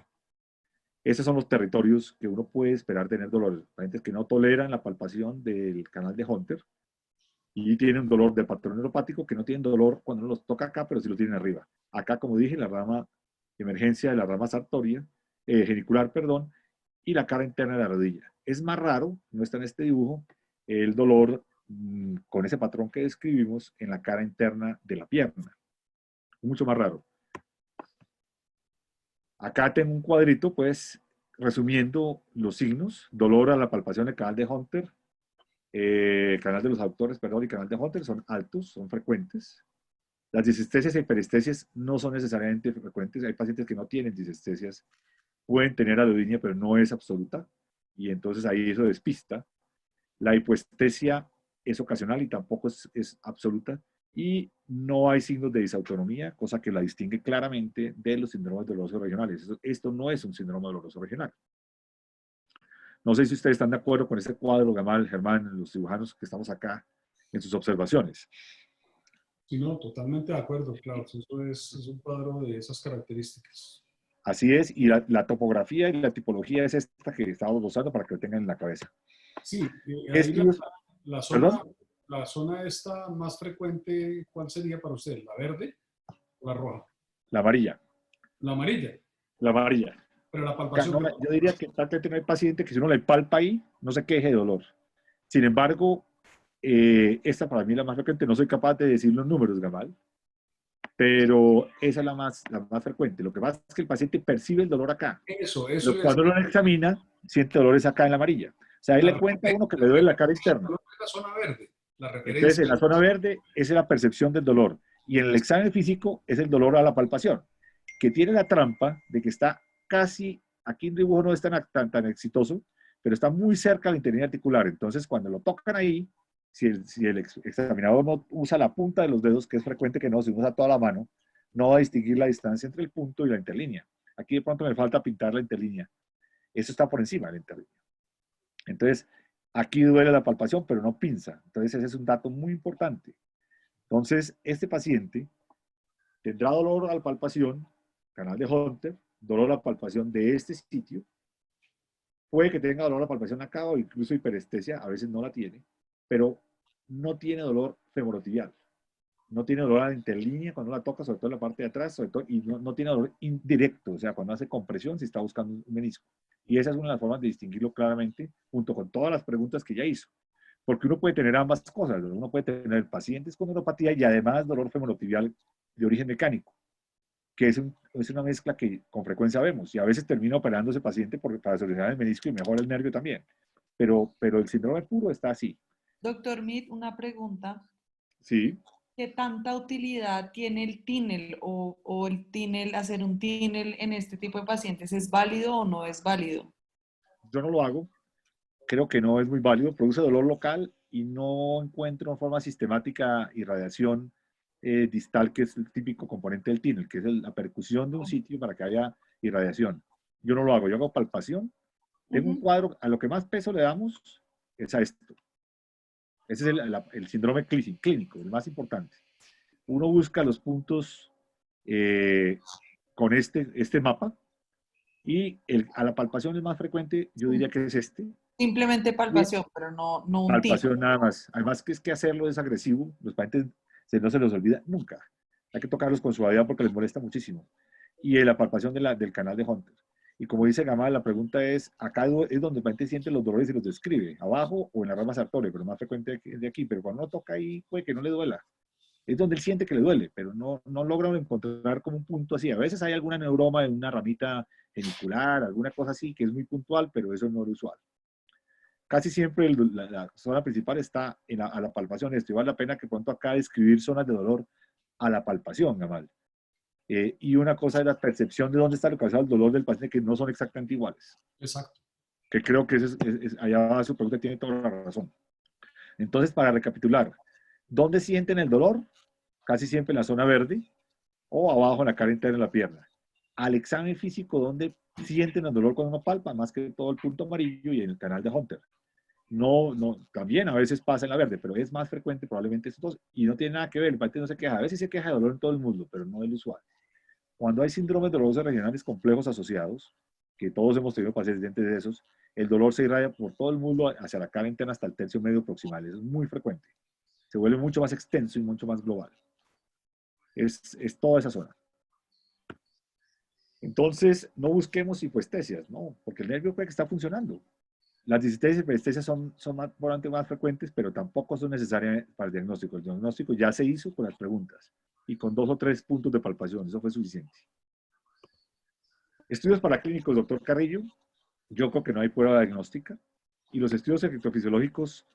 Esos son los territorios que uno puede esperar tener dolores. Pacientes que no toleran la palpación del canal de Hunter y tienen un dolor de patrón neuropático, que no tienen dolor cuando uno los toca acá, pero sí lo tienen arriba. Acá, como dije, la rama de emergencia de la rama sartoria, genicular, perdón, y la cara interna de la rodilla. Es más raro, no está en este dibujo, el dolor con ese patrón que describimos en la cara interna de la pierna. Mucho más raro. Acá tengo un cuadrito, pues, resumiendo los signos. Dolor a la palpación del canal de Hunter, canal de los autores, perdón, y canal de Hunter son altos, son frecuentes. Las disestesias e hiperestesias no son necesariamente frecuentes. Hay pacientes que no tienen disestesias, pueden tener alodinia, pero no es absoluta, y entonces ahí eso despista. La hipoestesia es ocasional y tampoco es absoluta, y no hay signos de disautonomía, cosa que la distingue claramente de los síndromes dolorosos regionales. Esto no es un síndrome doloroso regional. No sé si ustedes están de acuerdo con este cuadro, Gamal, Germán, los cirujanos que estamos acá, en sus observaciones. Sí, no, totalmente de acuerdo, Klaus. Eso es un cuadro de esas características. Así es, y la topografía y la tipología es esta que estamos usando para que lo tengan en la cabeza. Sí, ahí Estudios, la ¿perdón? zona esta más frecuente, ¿cuál sería para usted? ¿La verde o la roja? La amarilla. La amarilla. La amarilla. Pero la palpación. No, yo diría que prácticamente no hay paciente que si uno le palpa ahí, no se queje de dolor. Sin embargo, esta para mí es la más frecuente. No soy capaz de decir los números, Gamal, pero esa es la más frecuente. Lo que pasa es que el paciente percibe el dolor acá. Eso Pero cuando lo examina, siente dolores acá en la amarilla. O sea, ahí le cuenta a uno que le duele la cara externa. La zona verde, la referencia. Entonces, en la zona verde, esa es la percepción del dolor. Y en el examen físico es el dolor a la palpación, que tiene la trampa de que está casi, aquí el dibujo no es tan exitoso, pero está muy cerca de la interlínea articular. Entonces, cuando lo tocan ahí, si el examinador no usa la punta de los dedos, que es frecuente que no, se usa toda la mano, no va a distinguir la distancia entre el punto y la interlínea. Aquí de pronto me falta pintar la interlínea. Eso está por encima de la interlínea. Entonces, aquí duele la palpación, pero no pinza. Entonces, ese es un dato muy importante. Entonces, este paciente tendrá dolor a la palpación, canal de Hunter, dolor a la palpación de este sitio. Puede que tenga dolor a la palpación acá o incluso hiperestesia, a veces no la tiene, pero no tiene dolor femorotibial. No tiene dolor a la interlínea cuando la toca, sobre todo en la parte de atrás, sobre todo, y no tiene dolor indirecto, o sea, cuando hace compresión, si está buscando un menisco. Y esa es una de las formas de distinguirlo claramente, junto con todas las preguntas que ya hizo. Porque uno puede tener ambas cosas. Uno puede tener pacientes con neuropatía y además dolor femorotibial de origen mecánico, que es una mezcla que con frecuencia vemos. Y a veces termina operando ese paciente para solucionar el menisco y mejora el nervio también. Pero el síndrome puro está así. Doctor Mead, una pregunta. Sí. ¿Qué tanta utilidad tiene el TINEL o el TINEL, hacer un TINEL en este tipo de pacientes? ¿Es válido o no es válido? Yo no lo hago. Creo que no es muy válido. Produce dolor local y no encuentro una forma sistemática irradiación distal, que es el típico componente del TINEL, que es la percusión de un sitio para que haya irradiación. Yo no lo hago. Yo hago palpación. Tengo un cuadro, a lo que más peso le damos es a esto. Ese es el síndrome clínico, el más importante. Uno busca los puntos con este mapa y a la palpación es más frecuente, yo diría que es este. Simplemente palpación, pero no un palpación nada más. Además que es que hacerlo es agresivo, los pacientes no se los olvida nunca. Hay que tocarlos con suavidad porque les molesta muchísimo. Y la palpación del canal de Hunter. Y como dice Gamal, la pregunta es, acá es donde el paciente siente los dolores y los describe, abajo o en la rama sartoria, pero más frecuente de aquí. Pero cuando uno toca ahí, puede que no le duela. Es donde él siente que le duele, pero no logra encontrar como un punto así. A veces hay alguna neuroma de una ramita genicular, alguna cosa así, que es muy puntual, pero eso no es usual. casi siempre la zona principal está a la palpación. Esto y vale la pena que pronto acá describir zonas de dolor a la palpación, Gamal. Y una cosa es la percepción de dónde está localizado el dolor del paciente, que no son exactamente iguales. Exacto. Que creo que allá su pregunta tiene toda la razón. Entonces, para recapitular, ¿dónde sienten el dolor? Casi siempre en la zona verde o abajo en la cara interna de la pierna. Al examen físico, ¿dónde sienten el dolor cuando uno palpa? Más que todo el punto amarillo y en el canal de Hunter. También a veces pasa en la verde, pero es más frecuente probablemente estos dos y no tiene nada que ver. El paciente no se queja. A veces se queja de dolor en todo el mundo, pero no es lo usual. Cuando hay síndromes dolorosos regionales complejos asociados, que todos hemos tenido pacientes de esos, el dolor se irradia por todo el muslo hacia la cara interna hasta el tercio medio proximal. Eso es muy frecuente. Se vuelve mucho más extenso y mucho más global. Es toda esa zona. Entonces, no busquemos hipoestesias, ¿no? Porque el nervio puede que está funcionando. Las disestesias y hiperestesias son probablemente más frecuentes, pero tampoco son necesarias para el diagnóstico. El diagnóstico ya se hizo con las preguntas y con 2 o 3 puntos de palpación. Eso fue suficiente. Estudios paraclínicos, doctor Carrillo. Yo creo que no hay prueba diagnóstica. Y los estudios electrofisiológicos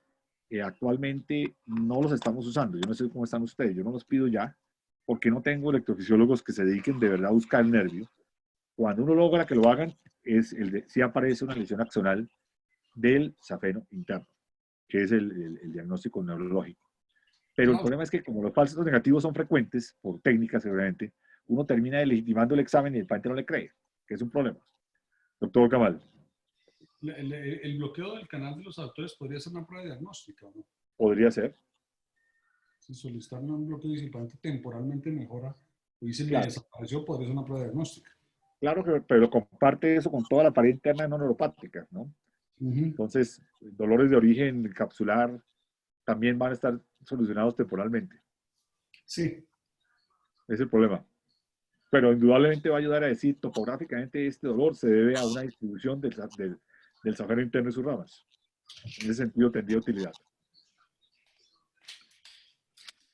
actualmente no los estamos usando. Yo no sé cómo están ustedes. Yo no los pido ya, porque no tengo electrofisiólogos que se dediquen de verdad a buscar el nervio. Cuando uno logra que lo hagan, sí aparece una lesión axonal del safeno interno, que es el diagnóstico neurológico. Pero el problema es que como los falsos negativos son frecuentes, por técnicas seguramente, uno termina delegitimando el examen y el paciente no le cree, que es un problema. Doctor Gamal. El bloqueo del canal de los aductores podría ser una prueba diagnóstica, ¿no? Podría ser. Si solicitar un bloqueo y si el paciente temporalmente mejora o dice me Claro. desapareció, podría ser una prueba diagnóstica. Claro, pero comparte eso con toda la pared interna no neuropática, ¿no? Entonces, dolores de origen capsular también van a estar solucionados temporalmente. Sí. Ese es el problema. Pero indudablemente va a ayudar a decir topográficamente este dolor se debe a una distribución del safeno interno y sus ramas. En ese sentido tendría utilidad.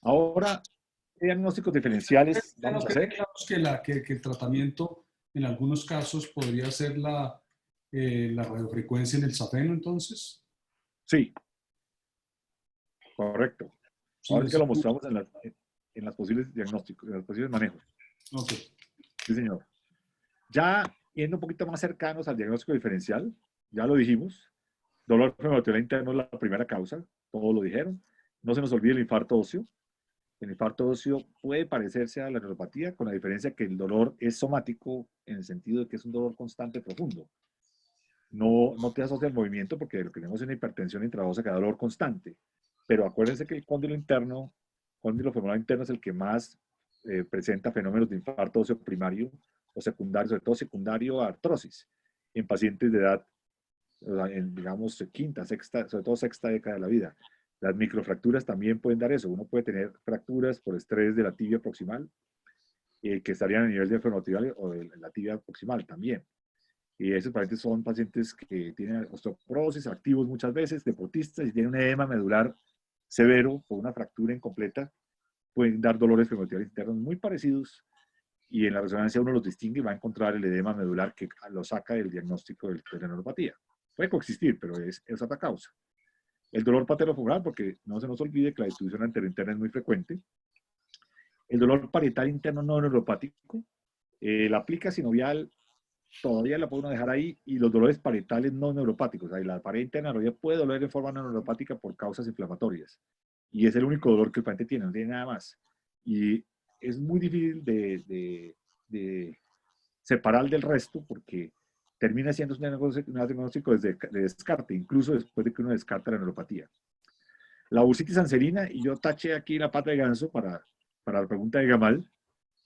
Ahora, ¿qué diagnósticos diferenciales vamos a hacer? Que el tratamiento en algunos casos podría ser la radiofrecuencia en el safeno, entonces. Sí. Correcto. Sí, ahora es que lo mostramos en las posibles diagnósticos, en los posibles manejos. Ok. Sí, señor. Ya yendo un poquito más cercanos al diagnóstico diferencial, ya lo dijimos, dolor femorotibial interno es la primera causa, todos lo dijeron. No se nos olvide el infarto óseo. El infarto óseo puede parecerse a la neuropatía, con la diferencia que el dolor es somático en el sentido de que es un dolor constante profundo. No te asocia al movimiento porque lo que tenemos es una hipertensión intravenosa que da dolor constante. Pero acuérdense que el cóndilo femoral interno es el que más presenta fenómenos de infarto óseo primario o secundario, sobre todo secundario a artrosis, en pacientes de edad, digamos, quinta, sexta, sobre todo sexta década de la vida. Las microfracturas también pueden dar eso. Uno puede tener fracturas por estrés de la tibia proximal, que estarían a nivel de femorotibial o de la tibia proximal también. Y esos pacientes son pacientes que tienen osteoporosis, activos muchas veces, deportistas, y tienen un edema medular severo por una fractura incompleta. Pueden dar dolores femorotibiales internos muy parecidos, y en la resonancia uno los distingue y va a encontrar el edema medular que lo saca del diagnóstico de la neuropatía. Puede coexistir, pero es otra causa. El dolor patellofemoral, porque no se nos olvide que la distribución anterointerna es muy frecuente. El dolor parietal interno no neuropático. La plica sinovial todavía la puede uno dejar ahí, y los dolores parietales no neuropáticos. Ahí la pared interna todavía puede doler de forma no neuropática por causas inflamatorias. Y es el único dolor que el paciente tiene, no tiene nada más. Y es muy difícil de separar del resto porque termina siendo un diagnóstico de descarte, incluso después de que uno descarta la neuropatía. La bursitis anserina, y yo taché aquí la pata de ganso para la pregunta de Gamal,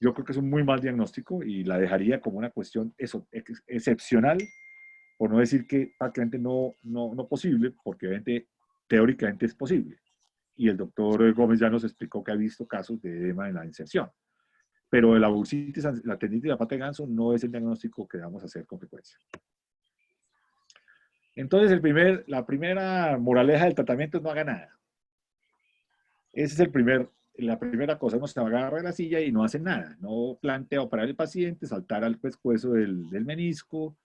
yo creo que es un muy mal diagnóstico y la dejaría como una cuestión excepcional, por no decir que prácticamente no posible, porque obviamente teóricamente es posible. Y el doctor Gómez ya nos explicó que ha visto casos de edema en la inserción. Pero la bursitis, la tendinitis de la pata de ganso no es el diagnóstico que vamos a hacer con frecuencia. Entonces, la primera moraleja del tratamiento es no haga nada. Esa es la primera cosa. Uno se agarra de la silla y no hace nada. No plantea operar al paciente, saltar al pescuezo del menisco,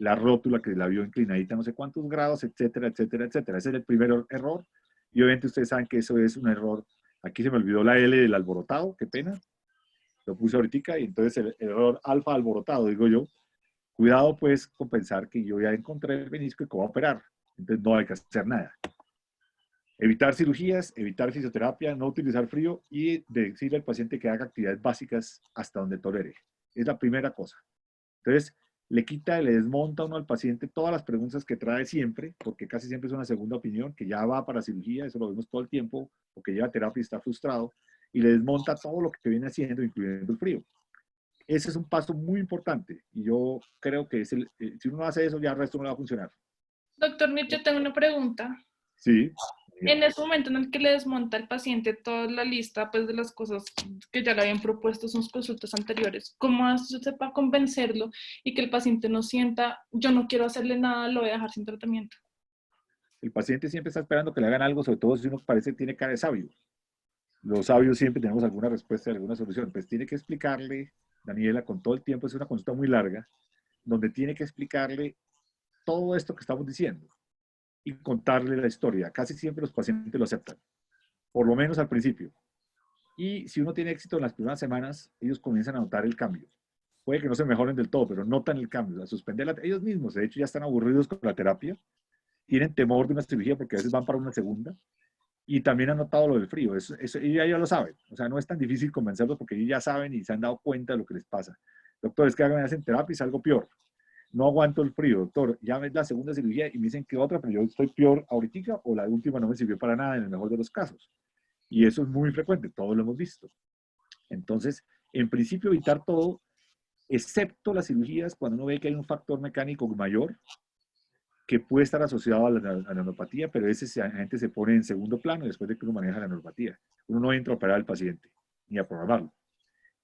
la rótula que la vio inclinadita no sé cuántos grados, etcétera, etcétera, etcétera. Ese es el primer error. Y obviamente ustedes saben que eso es un error. Aquí se me olvidó la L del alborotado, qué pena. Lo puse ahorita y entonces el error alfa alborotado, digo yo. Cuidado pues con pensar que yo ya encontré el menisco y que voy a operar. Entonces no hay que hacer nada. Evitar cirugías, evitar fisioterapia, no utilizar frío y decirle al paciente que haga actividades básicas hasta donde tolere. Es la primera cosa. Entonces, le quita, le desmonta uno al paciente todas las preguntas que trae siempre, porque casi siempre es una segunda opinión, que ya va para cirugía, eso lo vemos todo el tiempo, o que lleva terapia y está frustrado, y le desmonta todo lo que viene haciendo, incluyendo el frío. Ese es un paso muy importante, y yo creo que es si uno hace eso, ya el resto no le va a funcionar. Doctor Mir, yo tengo una pregunta. Sí. En ese momento en el que le desmonta al paciente toda la lista pues, de las cosas que ya le habían propuesto en sus consultas anteriores, ¿cómo hace usted para convencerlo y que el paciente no sienta, yo no quiero hacerle nada, lo voy a dejar sin tratamiento? El paciente siempre está esperando que le hagan algo, sobre todo si uno parece que tiene cara de sabio. Los sabios siempre tenemos alguna respuesta, alguna solución. Pues tiene que explicarle, Daniela, con todo el tiempo, es una consulta muy larga, donde tiene que explicarle todo esto que estamos diciendo y contarle la historia. Casi siempre los pacientes lo aceptan, por lo menos al principio. Y si uno tiene éxito en las primeras semanas, ellos comienzan a notar el cambio. Puede que no se mejoren del todo, pero notan el cambio. A suspender ellos mismos, de hecho, ya están aburridos con la terapia, tienen temor de una cirugía porque a veces van para una segunda, y también han notado lo del frío. Eso ellos ya lo saben. O sea, no es tan difícil convencerlos porque ellos ya saben y se han dado cuenta de lo que les pasa. Doctor, es que me hacen terapia y salgo peor. No aguanto el frío, doctor. Ya es la segunda cirugía y me dicen que otra, pero yo estoy peor ahorita o la última no me sirvió para nada en el mejor de los casos. Y eso es muy frecuente, todos lo hemos visto. Entonces, en principio, evitar todo, excepto las cirugías, cuando uno ve que hay un factor mecánico mayor que puede estar asociado a la neuropatía, pero ese gente se pone en segundo plano después de que uno maneja la neuropatía. Uno no entra a operar al paciente, ni a programarlo.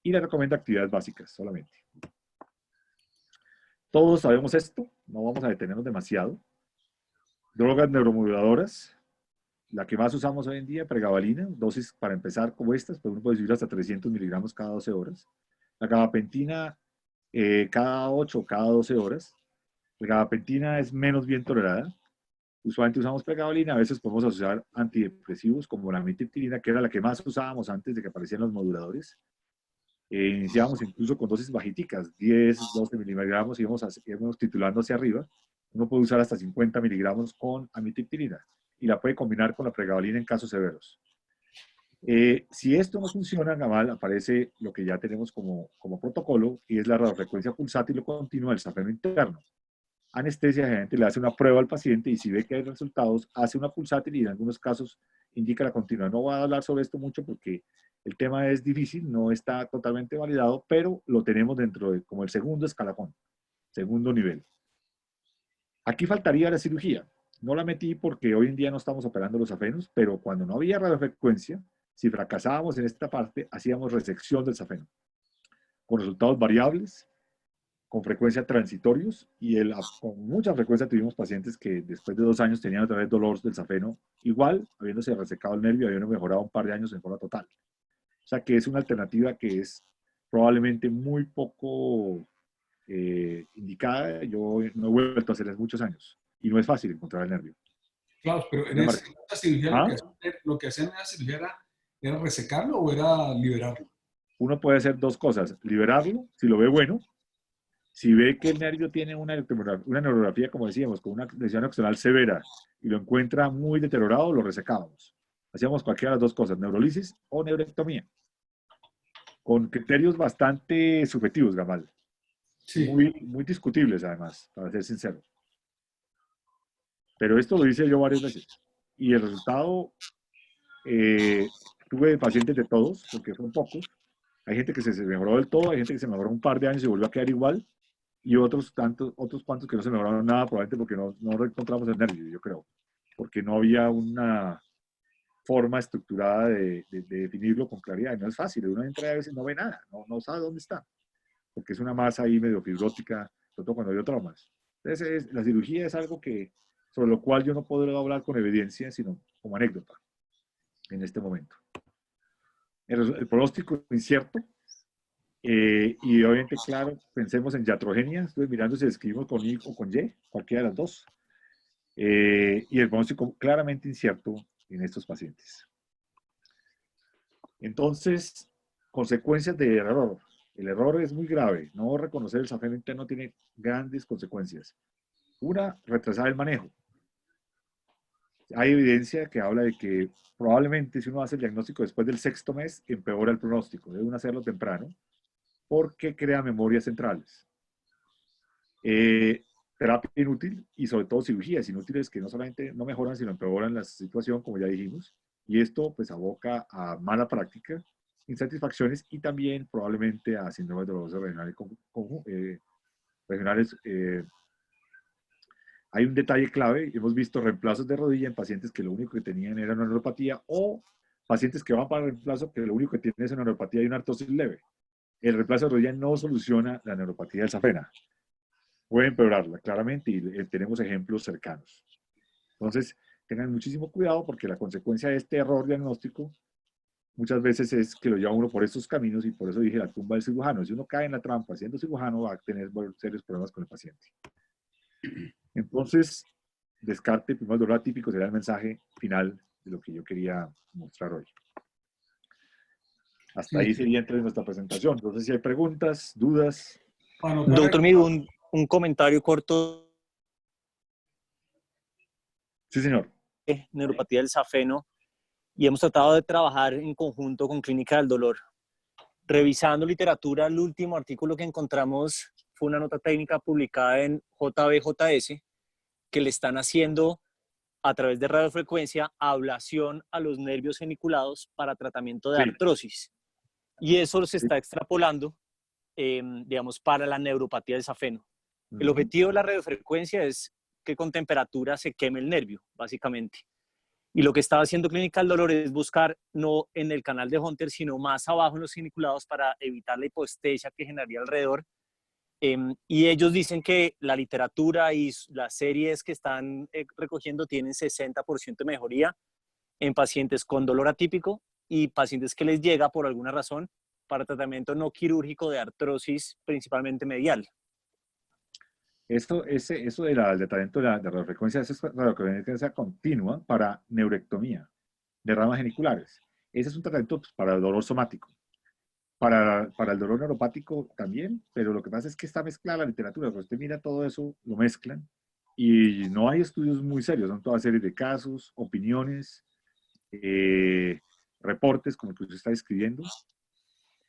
Y le recomiendo actividades básicas solamente. Todos sabemos esto, no vamos a detenernos demasiado. Drogas neuromoduladoras, la que más usamos hoy en día, pregabalina, dosis para empezar como estas, pues uno puede subir hasta 300 miligramos cada 12 horas. La gabapentina cada 8 o cada 12 horas. La gabapentina es menos bien tolerada. Usualmente usamos pregabalina, a veces podemos asociar antidepresivos como la amitriptilina, que era la que más usábamos antes de que aparecieran los moduladores. Iniciábamos incluso con dosis bajiticas, 10, 12 miligramos, y íbamos titulando hacia arriba. Uno puede usar hasta 50 miligramos con amitriptilina y la puede combinar con la pregabalina en casos severos. Si esto no funciona, Gamal, aparece lo que ya tenemos como protocolo y es la radiofrecuencia pulsátil o continua del safeno interno. Anestesia, generalmente le hace una prueba al paciente y si ve que hay resultados, hace una pulsátil y en algunos casos indica la continua. No voy a hablar sobre esto mucho porque el tema es difícil, no está totalmente validado, pero lo tenemos dentro de como el segundo escalafón, segundo nivel. Aquí faltaría la cirugía. No la metí porque hoy en día no estamos operando los safenos, pero cuando no había radiofrecuencia, si fracasábamos en esta parte, hacíamos resección del safeno, con resultados variables, con frecuencia transitorios, y con mucha frecuencia tuvimos pacientes que después de 2 años tenían otra vez dolor del safeno, igual, habiéndose resecado el nervio, habiendo mejorado un par de años en forma total. O sea que es una alternativa que es probablemente muy poco indicada. Yo no he vuelto a hacer en muchos años, y no es fácil encontrar el nervio. Claro, pero en esta cirugía lo que hacían en la cirugía era resecarlo o era liberarlo. Uno puede hacer dos cosas, liberarlo, si lo ve bueno, si ve que el nervio tiene una neurografía, como decíamos, con una lesión axonal severa, y lo encuentra muy deteriorado, lo resecábamos. Hacíamos cualquiera de las dos cosas, neurolisis o neurectomía, con criterios bastante subjetivos, Gamal. Sí. Muy discutibles, además, para ser sincero. Pero esto lo hice yo varias veces. Y el resultado, tuve pacientes de todos, porque son pocos. Hay gente que se mejoró del todo, hay gente que se mejoró un par de años y volvió a quedar igual, y otros cuantos que no se mejoraron nada, probablemente porque no encontramos el nervio, yo creo. Porque no había una forma estructurada de definirlo con claridad. Y no es fácil, uno entra y a veces no ve nada, no sabe dónde está, porque es una masa ahí medio fibrótica, sobre todo cuando hay traumas. Entonces, la cirugía es algo sobre lo cual yo no puedo hablar con evidencia, sino como anécdota en este momento. El pronóstico incierto. Y obviamente, claro, pensemos en iatrogenia. Estuve mirando si escribimos con I o con Y, cualquiera de las dos. Y el pronóstico claramente incierto en estos pacientes. Entonces, consecuencias de error. El error es muy grave. No reconocer el safeno interno tiene grandes consecuencias. Una, retrasar el manejo. Hay evidencia que habla de que probablemente si uno hace el diagnóstico después del 6º mes, empeora el pronóstico. Debe uno hacerlo temprano porque crea memorias centrales. Terapia inútil y sobre todo cirugías inútiles que no solamente no mejoran, sino empeoran la situación, como ya dijimos. Y esto pues aboca a mala práctica, insatisfacciones y también probablemente a síndromes dolorosos regionales. Hay un detalle clave, hemos visto reemplazos de rodilla en pacientes que lo único que tenían era una neuropatía o pacientes que van para el reemplazo que lo único que tienen es una neuropatía y una artrosis leve. El reemplazo de rodilla no soluciona la neuropatía del safena. Puede empeorarla claramente y tenemos ejemplos cercanos. Entonces, tengan muchísimo cuidado porque la consecuencia de este error diagnóstico muchas veces es que lo lleva uno por estos caminos y por eso dije la tumba del cirujano. Si uno cae en la trampa siendo cirujano va a tener serios problemas con el paciente. Entonces, descarte primer dolor atípico será el mensaje final de lo que yo quería mostrar hoy. Hasta ahí sería entonces nuestra presentación. Entonces, si hay preguntas, dudas. Doctor Miru, un comentario corto. Sí, señor. Neuropatía del safeno, y hemos tratado de trabajar en conjunto con Clínica del Dolor. Revisando literatura, el último artículo que encontramos fue una nota técnica publicada en JBJS que le están haciendo a través de radiofrecuencia ablación a los nervios geniculados para tratamiento de artrosis. Y eso se está extrapolando, digamos, para la neuropatía del safeno. El objetivo de la radiofrecuencia es que con temperatura se queme el nervio, básicamente. Y lo que estaba haciendo Clínica del Dolor es buscar no en el canal de Hunter, sino más abajo en los geniculados para evitar la hipoestesia que generaría alrededor. Y ellos dicen que la literatura y las series que están recogiendo tienen 60% de mejoría en pacientes con dolor atípico y pacientes que les llega por alguna razón para tratamiento no quirúrgico de artrosis, principalmente medial. Eso del tratamiento de radiofrecuencia, eso es radiofrecuencia continua para neurectomía de ramas geniculares. Ese es un tratamiento pues, para el dolor somático. Para el dolor neuropático también, pero lo que pasa es que está mezclada la literatura. Cuando usted mira todo eso, lo mezclan y no hay estudios muy serios, son toda serie de casos, opiniones, reportes como el que usted está escribiendo.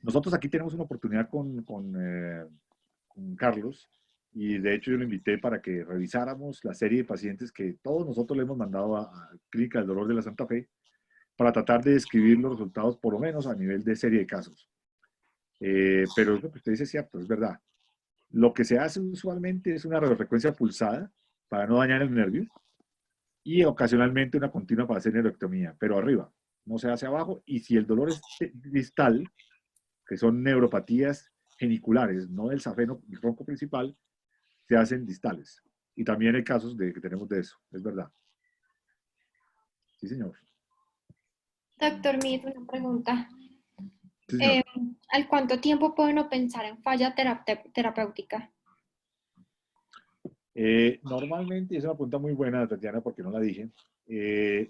Nosotros aquí tenemos una oportunidad con Carlos y de hecho yo lo invité para que revisáramos la serie de pacientes que todos nosotros le hemos mandado a Clínica del Dolor de la Santa Fe para tratar de describir los resultados por lo menos a nivel de serie de casos. Pero lo que usted dice es cierto, es verdad. Lo que se hace usualmente es una radiofrecuencia pulsada para no dañar el nervio y ocasionalmente una continua para hacer neurectomía, pero arriba, no se hace abajo. Y si el dolor es distal, que son neuropatías geniculares, no del safeno, el tronco principal, se hacen distales. Y también hay casos que tenemos de eso, es verdad. Sí, señor. Doctor Mead, una pregunta. Sí, ¿Al cuánto tiempo puede uno pensar en falla terapéutica? Normalmente, y es una pregunta muy buena, Tatiana, porque no la dije,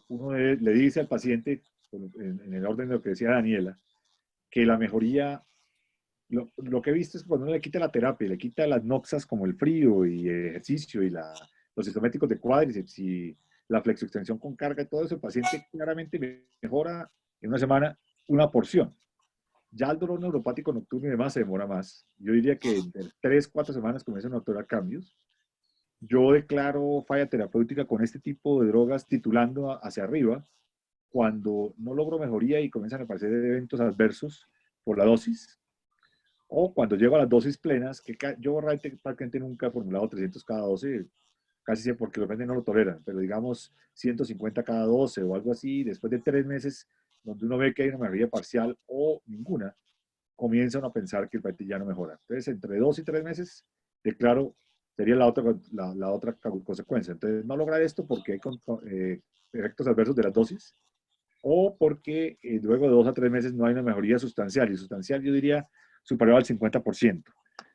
uno le dice al paciente, en el orden de lo que decía Daniela, que la mejoría, lo que he visto es que cuando uno le quita la terapia, le quita las noxas como el frío y el ejercicio y los isométricos de cuádriceps y la flexoextensión con carga y todo eso, el paciente claramente mejora en una semana una porción. Ya el dolor neuropático nocturno y demás se demora más. Yo diría que en 3-4 semanas comienzan a notar cambios. Yo declaro falla terapéutica con este tipo de drogas titulando hacia arriba cuando no logro mejoría y comienzan a aparecer eventos adversos por la dosis, o cuando llego a las dosis plenas, que yo prácticamente nunca he formulado 300 cada 12, casi siempre porque los pacientes no lo toleran, pero digamos 150 cada 12 o algo así, después de 3 meses, donde uno ve que hay una mejoría parcial o ninguna, comienzan a pensar que el paciente ya no mejora. Entonces, entre 2 y 3 meses, declaro, sería la otra consecuencia. Entonces, no lograr esto porque hay efectos adversos de las dosis, o porque luego de 2 a 3 meses no hay una mejoría sustancial. Y sustancial yo diría superior al 50%.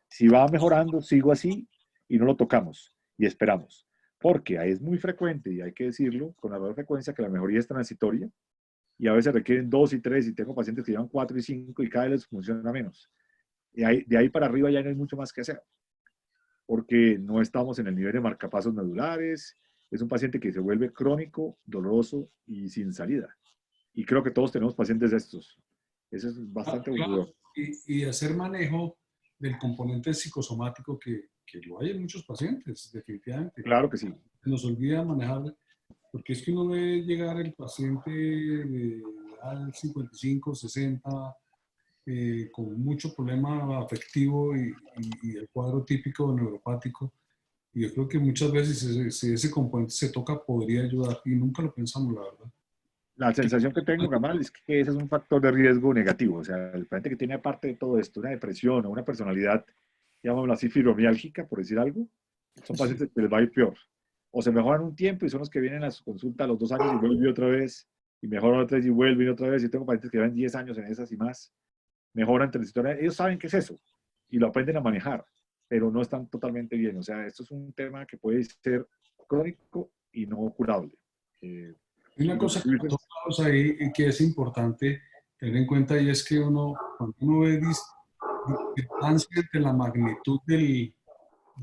Si va mejorando, sigo así y no lo tocamos y esperamos. Porque ahí es muy frecuente, y hay que decirlo con la mayor frecuencia, que la mejoría es transitoria y a veces requieren 2 y 3, y tengo pacientes que llevan 4 y 5 y cada vez les funciona menos. Y de ahí para arriba ya no hay mucho más que hacer, porque no estamos en el nivel de marcapasos medulares, es un paciente que se vuelve crónico, doloroso y sin salida. Y creo que todos tenemos pacientes de estos. Eso es bastante aburrido. Y hacer manejo del componente psicosomático que lo hay en muchos pacientes, definitivamente. Claro que sí. Nos olvida manejar, porque es que uno ve llegar el paciente de edad 55, 60, con mucho problema afectivo y el cuadro típico neuropático. Y yo creo que muchas veces si ese componente se toca podría ayudar y nunca lo pensamos, la verdad. La sensación que tengo, Gamal, es que ese es un factor de riesgo negativo. O sea, el paciente que tiene aparte de todo esto, una depresión o una personalidad, llamémoslo así, fibromiálgica, por decir algo, son pacientes que les va a ir peor. O se mejoran un tiempo y son los que vienen a su consulta a los 2 años y vuelven otra vez, y mejoran otra vez y vuelven otra vez. Y tengo pacientes que llevan 10 años en esas y más. Mejoran transitoriamente. Ellos saben qué es eso y lo aprenden a manejar, pero no están totalmente bien. O sea, esto es un tema que puede ser crónico y no curable. Hay una cosa que nosotros ahí que es importante tener en cuenta y es que cuando uno ve discrepancia entre la magnitud de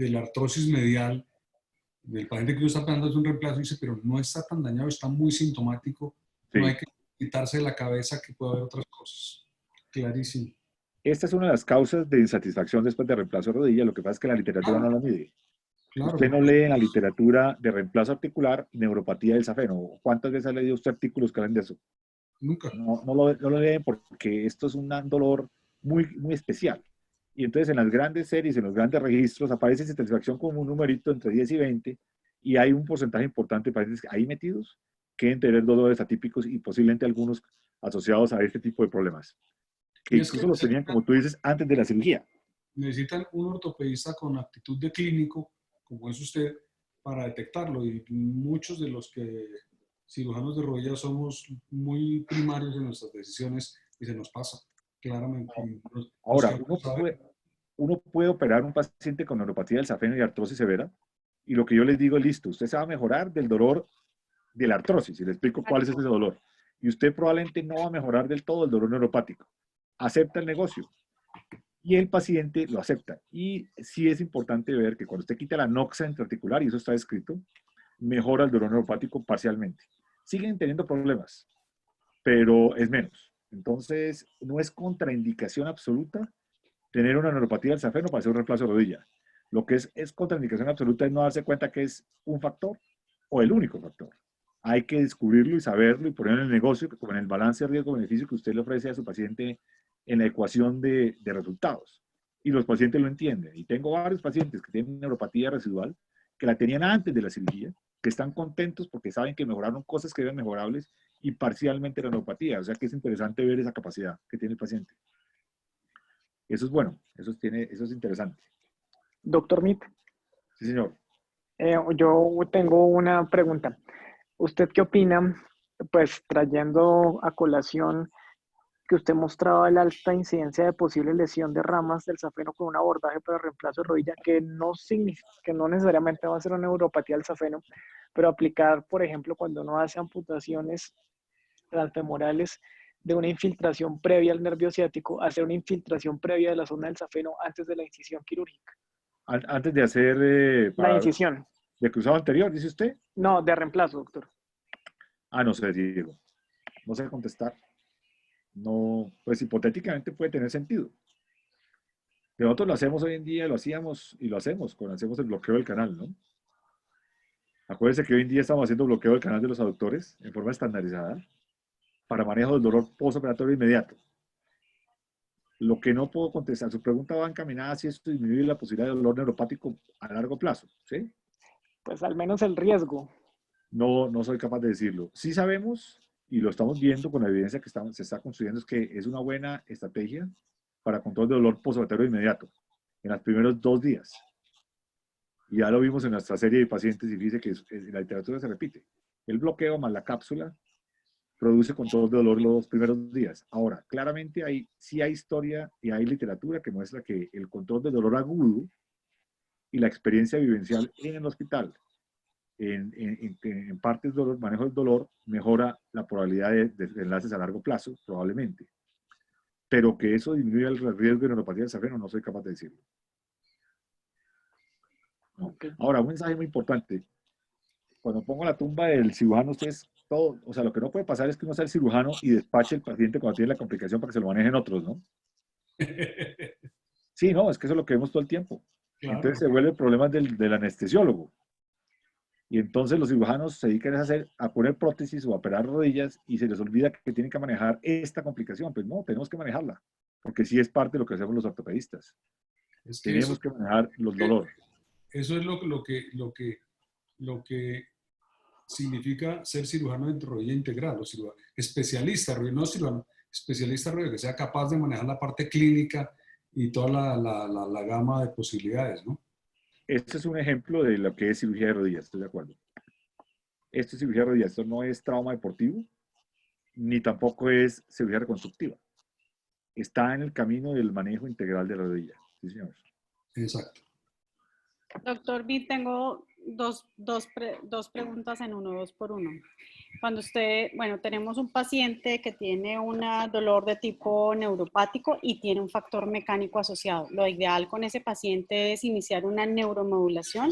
la artrosis medial, del paciente que uno está planteando es un reemplazo, dice, pero no está tan dañado, está muy sintomático, Sí. No hay que quitarse de la cabeza que puede haber otras cosas. Clarísimo. Esta es una de las causas de insatisfacción después de reemplazo de rodilla. Lo que pasa es que la literatura no lo mide. Claro. Usted no lee en la literatura de reemplazo articular neuropatía del safeno. ¿Cuántas veces ha leído usted artículos que hablan de eso? Nunca. No lo leen porque esto es un dolor muy, muy especial. Y entonces en las grandes series, en los grandes registros, aparece insatisfacción como un numerito entre 10 y 20, y hay un porcentaje importante de pacientes ahí metidos que deben tener dolores atípicos y posiblemente algunos asociados a este tipo de problemas, que incluso los tenían, como tú dices, antes de la cirugía. Necesitan un ortopedista con actitud de clínico, como es usted, para detectarlo. Y muchos de los que cirujanos de rodillas somos muy primarios en nuestras decisiones y se nos pasa, claramente. Ahora, uno puede operar un paciente con neuropatía del safeno y artrosis severa, y lo que yo les digo es, listo, usted se va a mejorar del dolor de la artrosis, y le explico cuál es ese dolor. Y usted probablemente no va a mejorar del todo el dolor neuropático. Acepta el negocio. Y el paciente lo acepta. Y sí es importante ver que cuando usted quita la noxa intraarticular, y eso está escrito, mejora el dolor neuropático parcialmente. Siguen teniendo problemas, pero es menos. Entonces, no es contraindicación absoluta tener una neuropatía del safeno para hacer un reemplazo de rodilla. Lo que es contraindicación absoluta es no darse cuenta que es un factor o el único factor. Hay que descubrirlo y saberlo y ponerlo en el negocio, como en el balance riesgo-beneficio que usted le ofrece a su paciente en la ecuación de resultados. Y los pacientes lo entienden. Y tengo varios pacientes que tienen neuropatía residual, que la tenían antes de la cirugía, que están contentos porque saben que mejoraron cosas que eran mejorables y parcialmente la neuropatía. O sea que es interesante ver esa capacidad que tiene el paciente. Eso es bueno, eso es interesante. Doctor Mit, Sí, señor. yo tengo una pregunta. ¿Usted qué opina, pues trayendo a colación que usted mostraba la alta incidencia de posible lesión de ramas del safeno con un abordaje para reemplazo de rodilla, que no necesariamente va a ser una neuropatía del safeno, pero aplicar, por ejemplo, cuando uno hace amputaciones transfemorales, de una infiltración previa al nervio ciático, hacer una infiltración previa de la zona del safeno antes de la incisión quirúrgica? Antes de hacer... La incisión. ¿De cruzado anterior, dice usted? No, de reemplazo, doctor. No sé, Diego. No sé contestar. No, pues hipotéticamente puede tener sentido. Nosotros lo hacemos hoy en día, lo hacíamos y lo hacemos cuando hacemos el bloqueo del canal, ¿no? Acuérdense que hoy en día estamos haciendo bloqueo del canal de los aductores en forma estandarizada para manejo del dolor postoperatorio inmediato. Lo que no puedo contestar, su pregunta va encaminada si esto disminuye la posibilidad de dolor neuropático a largo plazo, ¿sí? Pues al menos el riesgo. No soy capaz de decirlo. Sí sabemos, y lo estamos viendo con la evidencia que se está construyendo, es que es una buena estrategia para control de dolor postoperatorio inmediato, en los primeros 2 días. Y ya lo vimos en nuestra serie de pacientes y dice que en la literatura se repite. El bloqueo más la cápsula produce control de dolor los primeros días. Ahora, claramente sí hay historia y hay literatura que muestra que el control de dolor agudo y la experiencia vivencial en el hospital, en partes del manejo del dolor, mejora la probabilidad de enlaces a largo plazo, probablemente. Pero que eso disminuye el riesgo de neuropatía del safeno, no soy capaz de decirlo. No. Ok. Ahora, un mensaje muy importante. Cuando pongo la tumba del cirujano, ustedes todo, o sea, lo que no puede pasar es que uno sea el cirujano y despache el paciente cuando tiene la complicación para que se lo manejen otros, ¿no? Sí, no, es que eso es lo que vemos todo el tiempo. Claro. Entonces se vuelve el problema del anestesiólogo. Y entonces los cirujanos se dedican a poner prótesis o a operar rodillas y se les olvida que tienen que manejar esta complicación. Pues no, tenemos que manejarla, porque sí es parte de lo que hacemos los ortopedistas. Es que Tenemos que manejar los dolores. Eso es lo que significa ser cirujano de rodilla integral, o especialista, no cirujano, especialista de rodilla, que sea capaz de manejar la parte clínica y toda la gama de posibilidades, ¿no? Este es un ejemplo de lo que es cirugía de rodillas, estoy de acuerdo. Esto es cirugía de rodillas, esto no es trauma deportivo, ni tampoco es cirugía reconstructiva. Está en el camino del manejo integral de la rodilla. Sí, señor. Exacto. Doctor B, tengo dos preguntas en uno, 2 por 1. Cuando tenemos un paciente que tiene un dolor de tipo neuropático y tiene un factor mecánico asociado. Lo ideal con ese paciente es iniciar una neuromodulación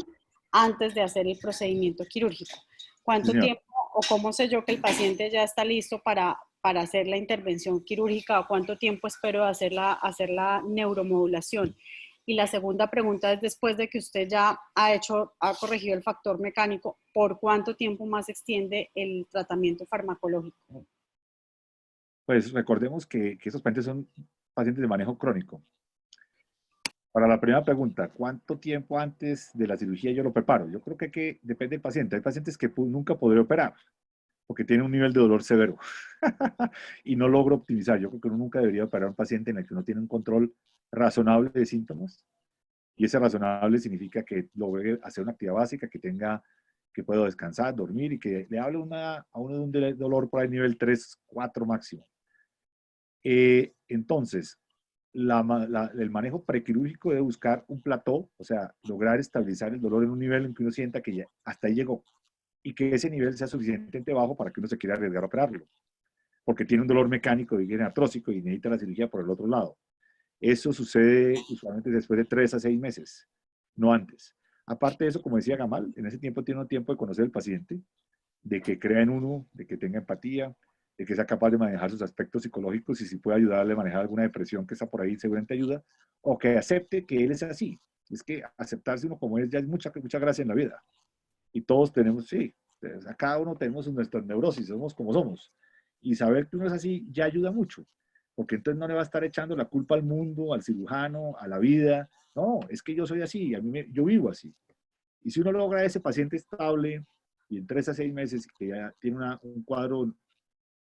antes de hacer el procedimiento quirúrgico. ¿Cuánto tiempo o cómo sé yo que el paciente ya está listo para hacer la intervención quirúrgica o cuánto tiempo espero hacer la neuromodulación? Y la segunda pregunta es, después de que usted ya ha corregido el factor mecánico, ¿por cuánto tiempo más extiende el tratamiento farmacológico? Pues recordemos que esos pacientes son pacientes de manejo crónico. Para la primera pregunta, ¿cuánto tiempo antes de la cirugía yo lo preparo? Yo creo que depende del paciente. Hay pacientes que nunca podré operar porque tienen un nivel de dolor severo y no logro optimizar. Yo creo que uno nunca debería operar a un paciente en el que uno tiene un control razonable de síntomas. Y ese razonable significa que logre hacer una actividad básica, que pueda descansar, dormir y que le hable a uno de un dolor por ahí nivel 3, 4 máximo. Entonces, el manejo prequirúrgico debe buscar un plató, o sea, lograr estabilizar el dolor en un nivel en que uno sienta que ya hasta ahí llegó y que ese nivel sea suficientemente bajo para que uno se quiera arriesgar a operarlo, porque tiene un dolor mecánico y viene artrósico y necesita la cirugía por el otro lado. Eso sucede usualmente después de 3 a 6 meses, no antes. Aparte de eso, como decía Gamal, en ese tiempo tiene uno tiempo de conocer al paciente, de que crea en uno, de que tenga empatía, de que sea capaz de manejar sus aspectos psicológicos y si puede ayudarle a manejar alguna depresión que está por ahí, seguramente ayuda, o que acepte que él es así. Es que aceptarse uno como es ya es mucha gracia en la vida. Y todos tenemos, sí, cada uno tenemos nuestras neurosis, somos como somos. Y saber que uno es así ya ayuda mucho, porque entonces no le va a estar echando la culpa al mundo, al cirujano, a la vida. No, es que yo soy así, yo vivo así. Y si uno logra ese paciente estable y en 3 a 6 meses que ya tiene un cuadro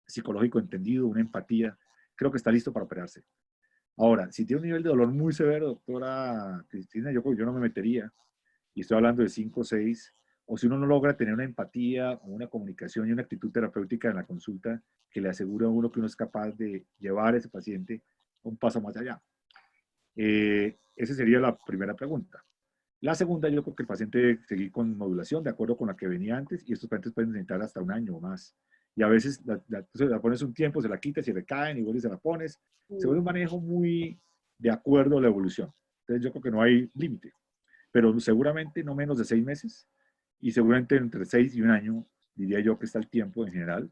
psicológico entendido, una empatía, creo que está listo para operarse. Ahora, si tiene un nivel de dolor muy severo, doctora Cristina, yo no me metería, y estoy hablando de 5 o 6, o si uno no logra tener una empatía o una comunicación y una actitud terapéutica en la consulta que le asegure a uno que uno es capaz de llevar a ese paciente un paso más allá. Esa sería la primera pregunta. La segunda, yo creo que el paciente debe seguir con modulación de acuerdo con la que venía antes y estos pacientes pueden necesitar hasta 1 año o más. Y a veces la pones un tiempo, se la quitas y recaen y vuelves y se la pones. Se vuelve un manejo muy de acuerdo a la evolución. Entonces yo creo que no hay límite, pero seguramente no menos de 6 meses y seguramente entre 6 y 1 año, diría yo que está el tiempo en general,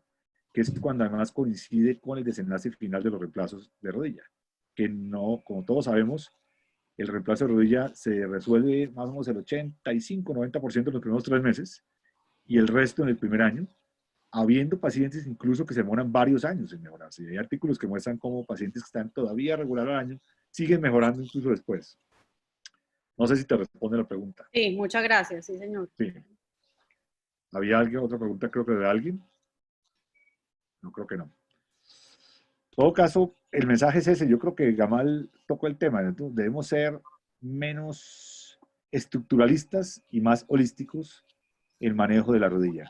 que es cuando además coincide con el desenlace final de los reemplazos de rodilla, que no, como todos sabemos, el reemplazo de rodilla se resuelve más o menos el 85-90% en los primeros 3 meses y el resto en el primer año, habiendo pacientes incluso que se demoran varios años en mejorarse. Y hay artículos que muestran cómo pacientes que están todavía regular al año siguen mejorando incluso después. No sé si te responde la pregunta. Sí, muchas gracias, sí, señor. Sí. ¿Había otra pregunta, creo que de alguien? No, creo que no. En todo caso, el mensaje es ese. Yo creo que Gamal tocó el tema. Entonces, debemos ser menos estructuralistas y más holísticos en el manejo de la rodilla.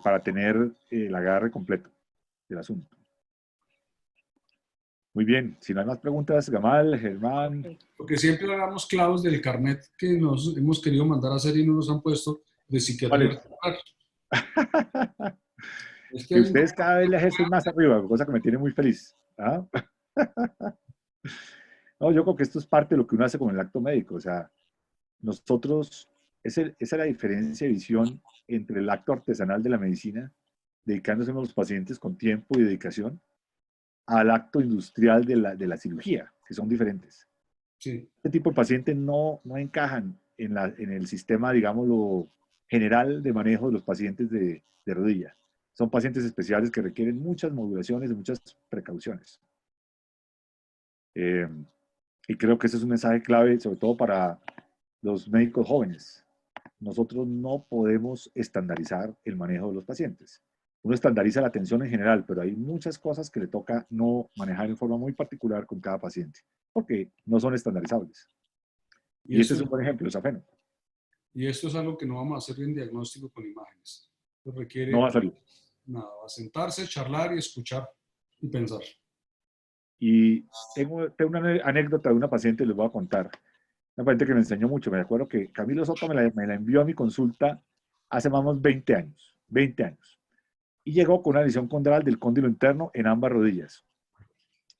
para tener el agarre completo del asunto. Muy bien, si no hay más preguntas, Gamal, Germán. Porque siempre hagamos clavos del carnet que nos hemos querido mandar a hacer y no nos han puesto de psiquiatría. Es Que ustedes cada vez les estén más arriba, cosa que me tiene muy feliz. ¿Ah? No, yo creo que esto es parte de lo que uno hace con el acto médico. O sea, nosotros, esa es la diferencia de visión entre el acto artesanal de la medicina, dedicándose a los pacientes con tiempo y dedicación, al acto industrial de la cirugía, que son diferentes. Sí. Este tipo de pacientes no encajan en el sistema, digámoslo, general de manejo de los pacientes de rodilla. Son pacientes especiales que requieren muchas modulaciones y muchas precauciones. Y creo que ese es un mensaje clave, sobre todo para los médicos jóvenes. Nosotros no podemos estandarizar el manejo de los pacientes. Uno estandariza la atención en general, pero hay muchas cosas que le toca no manejar en forma muy particular con cada paciente, porque no son estandarizables. Y este es un buen ejemplo, el safeno. Y esto es algo que no vamos a hacer en diagnóstico con imágenes. Esto requiere no va a salir. Nada, va a sentarse, charlar y escuchar y pensar. Y tengo una anécdota de una paciente, les voy a contar. Una paciente que me enseñó mucho. Me acuerdo que Camilo Soto me la envió a mi consulta hace más o menos 20 años. 20 años. Y llegó con una lesión condral del cóndilo interno en ambas rodillas.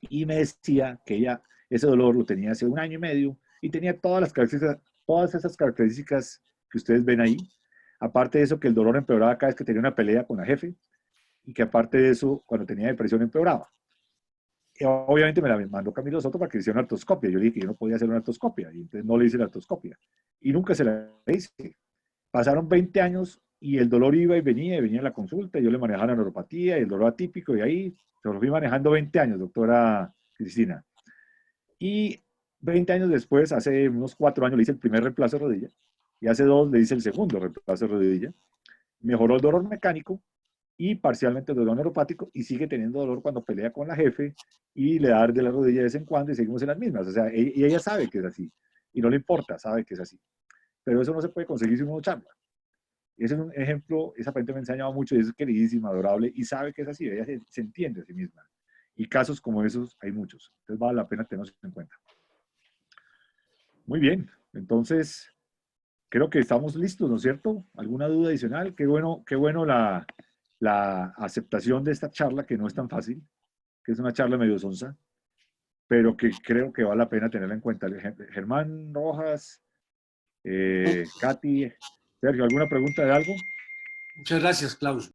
Y me decía que ella, ese dolor lo tenía hace 1 año y medio y tenía todas esas características que ustedes ven ahí. Aparte de eso, que el dolor empeoraba cada vez que tenía una pelea con la jefe y que aparte de eso, cuando tenía depresión empeoraba. Y obviamente me la mandó Camilo Soto para que hiciera una artroscopia. Yo le dije que yo no podía hacer una artroscopia y entonces no le hice la artroscopia. Y nunca se la hice. Pasaron 20 años y el dolor iba y venía a la consulta, y yo le manejaba la neuropatía y el dolor atípico, y ahí se lo fui manejando 20 años, doctora Cristina. Y 20 años después, hace unos 4 años, le hice el primer reemplazo de rodilla, y hace 2 le hice el segundo reemplazo de rodilla. Mejoró el dolor mecánico y parcialmente el dolor neuropático, y sigue teniendo dolor cuando pelea con la jefe, y le da de la rodilla de vez en cuando, y seguimos en las mismas. O sea, y ella sabe que es así, y no le importa, sabe que es así. Pero eso no se puede conseguir si uno no charla. Ese es un ejemplo, esa paciente me ha enseñado mucho, y es queridísima, adorable, y sabe que es así, ella se entiende a sí misma. Y casos como esos hay muchos, entonces vale la pena tenerlos en cuenta. Muy bien, entonces creo que estamos listos, ¿no es cierto? ¿Alguna duda adicional? Qué bueno la aceptación de esta charla, que no es tan fácil, que es una charla medio sonsa, pero que creo que vale la pena tenerla en cuenta. Germán Rojas, Katy, Sergio, ¿alguna pregunta de algo? Muchas gracias, Klaus.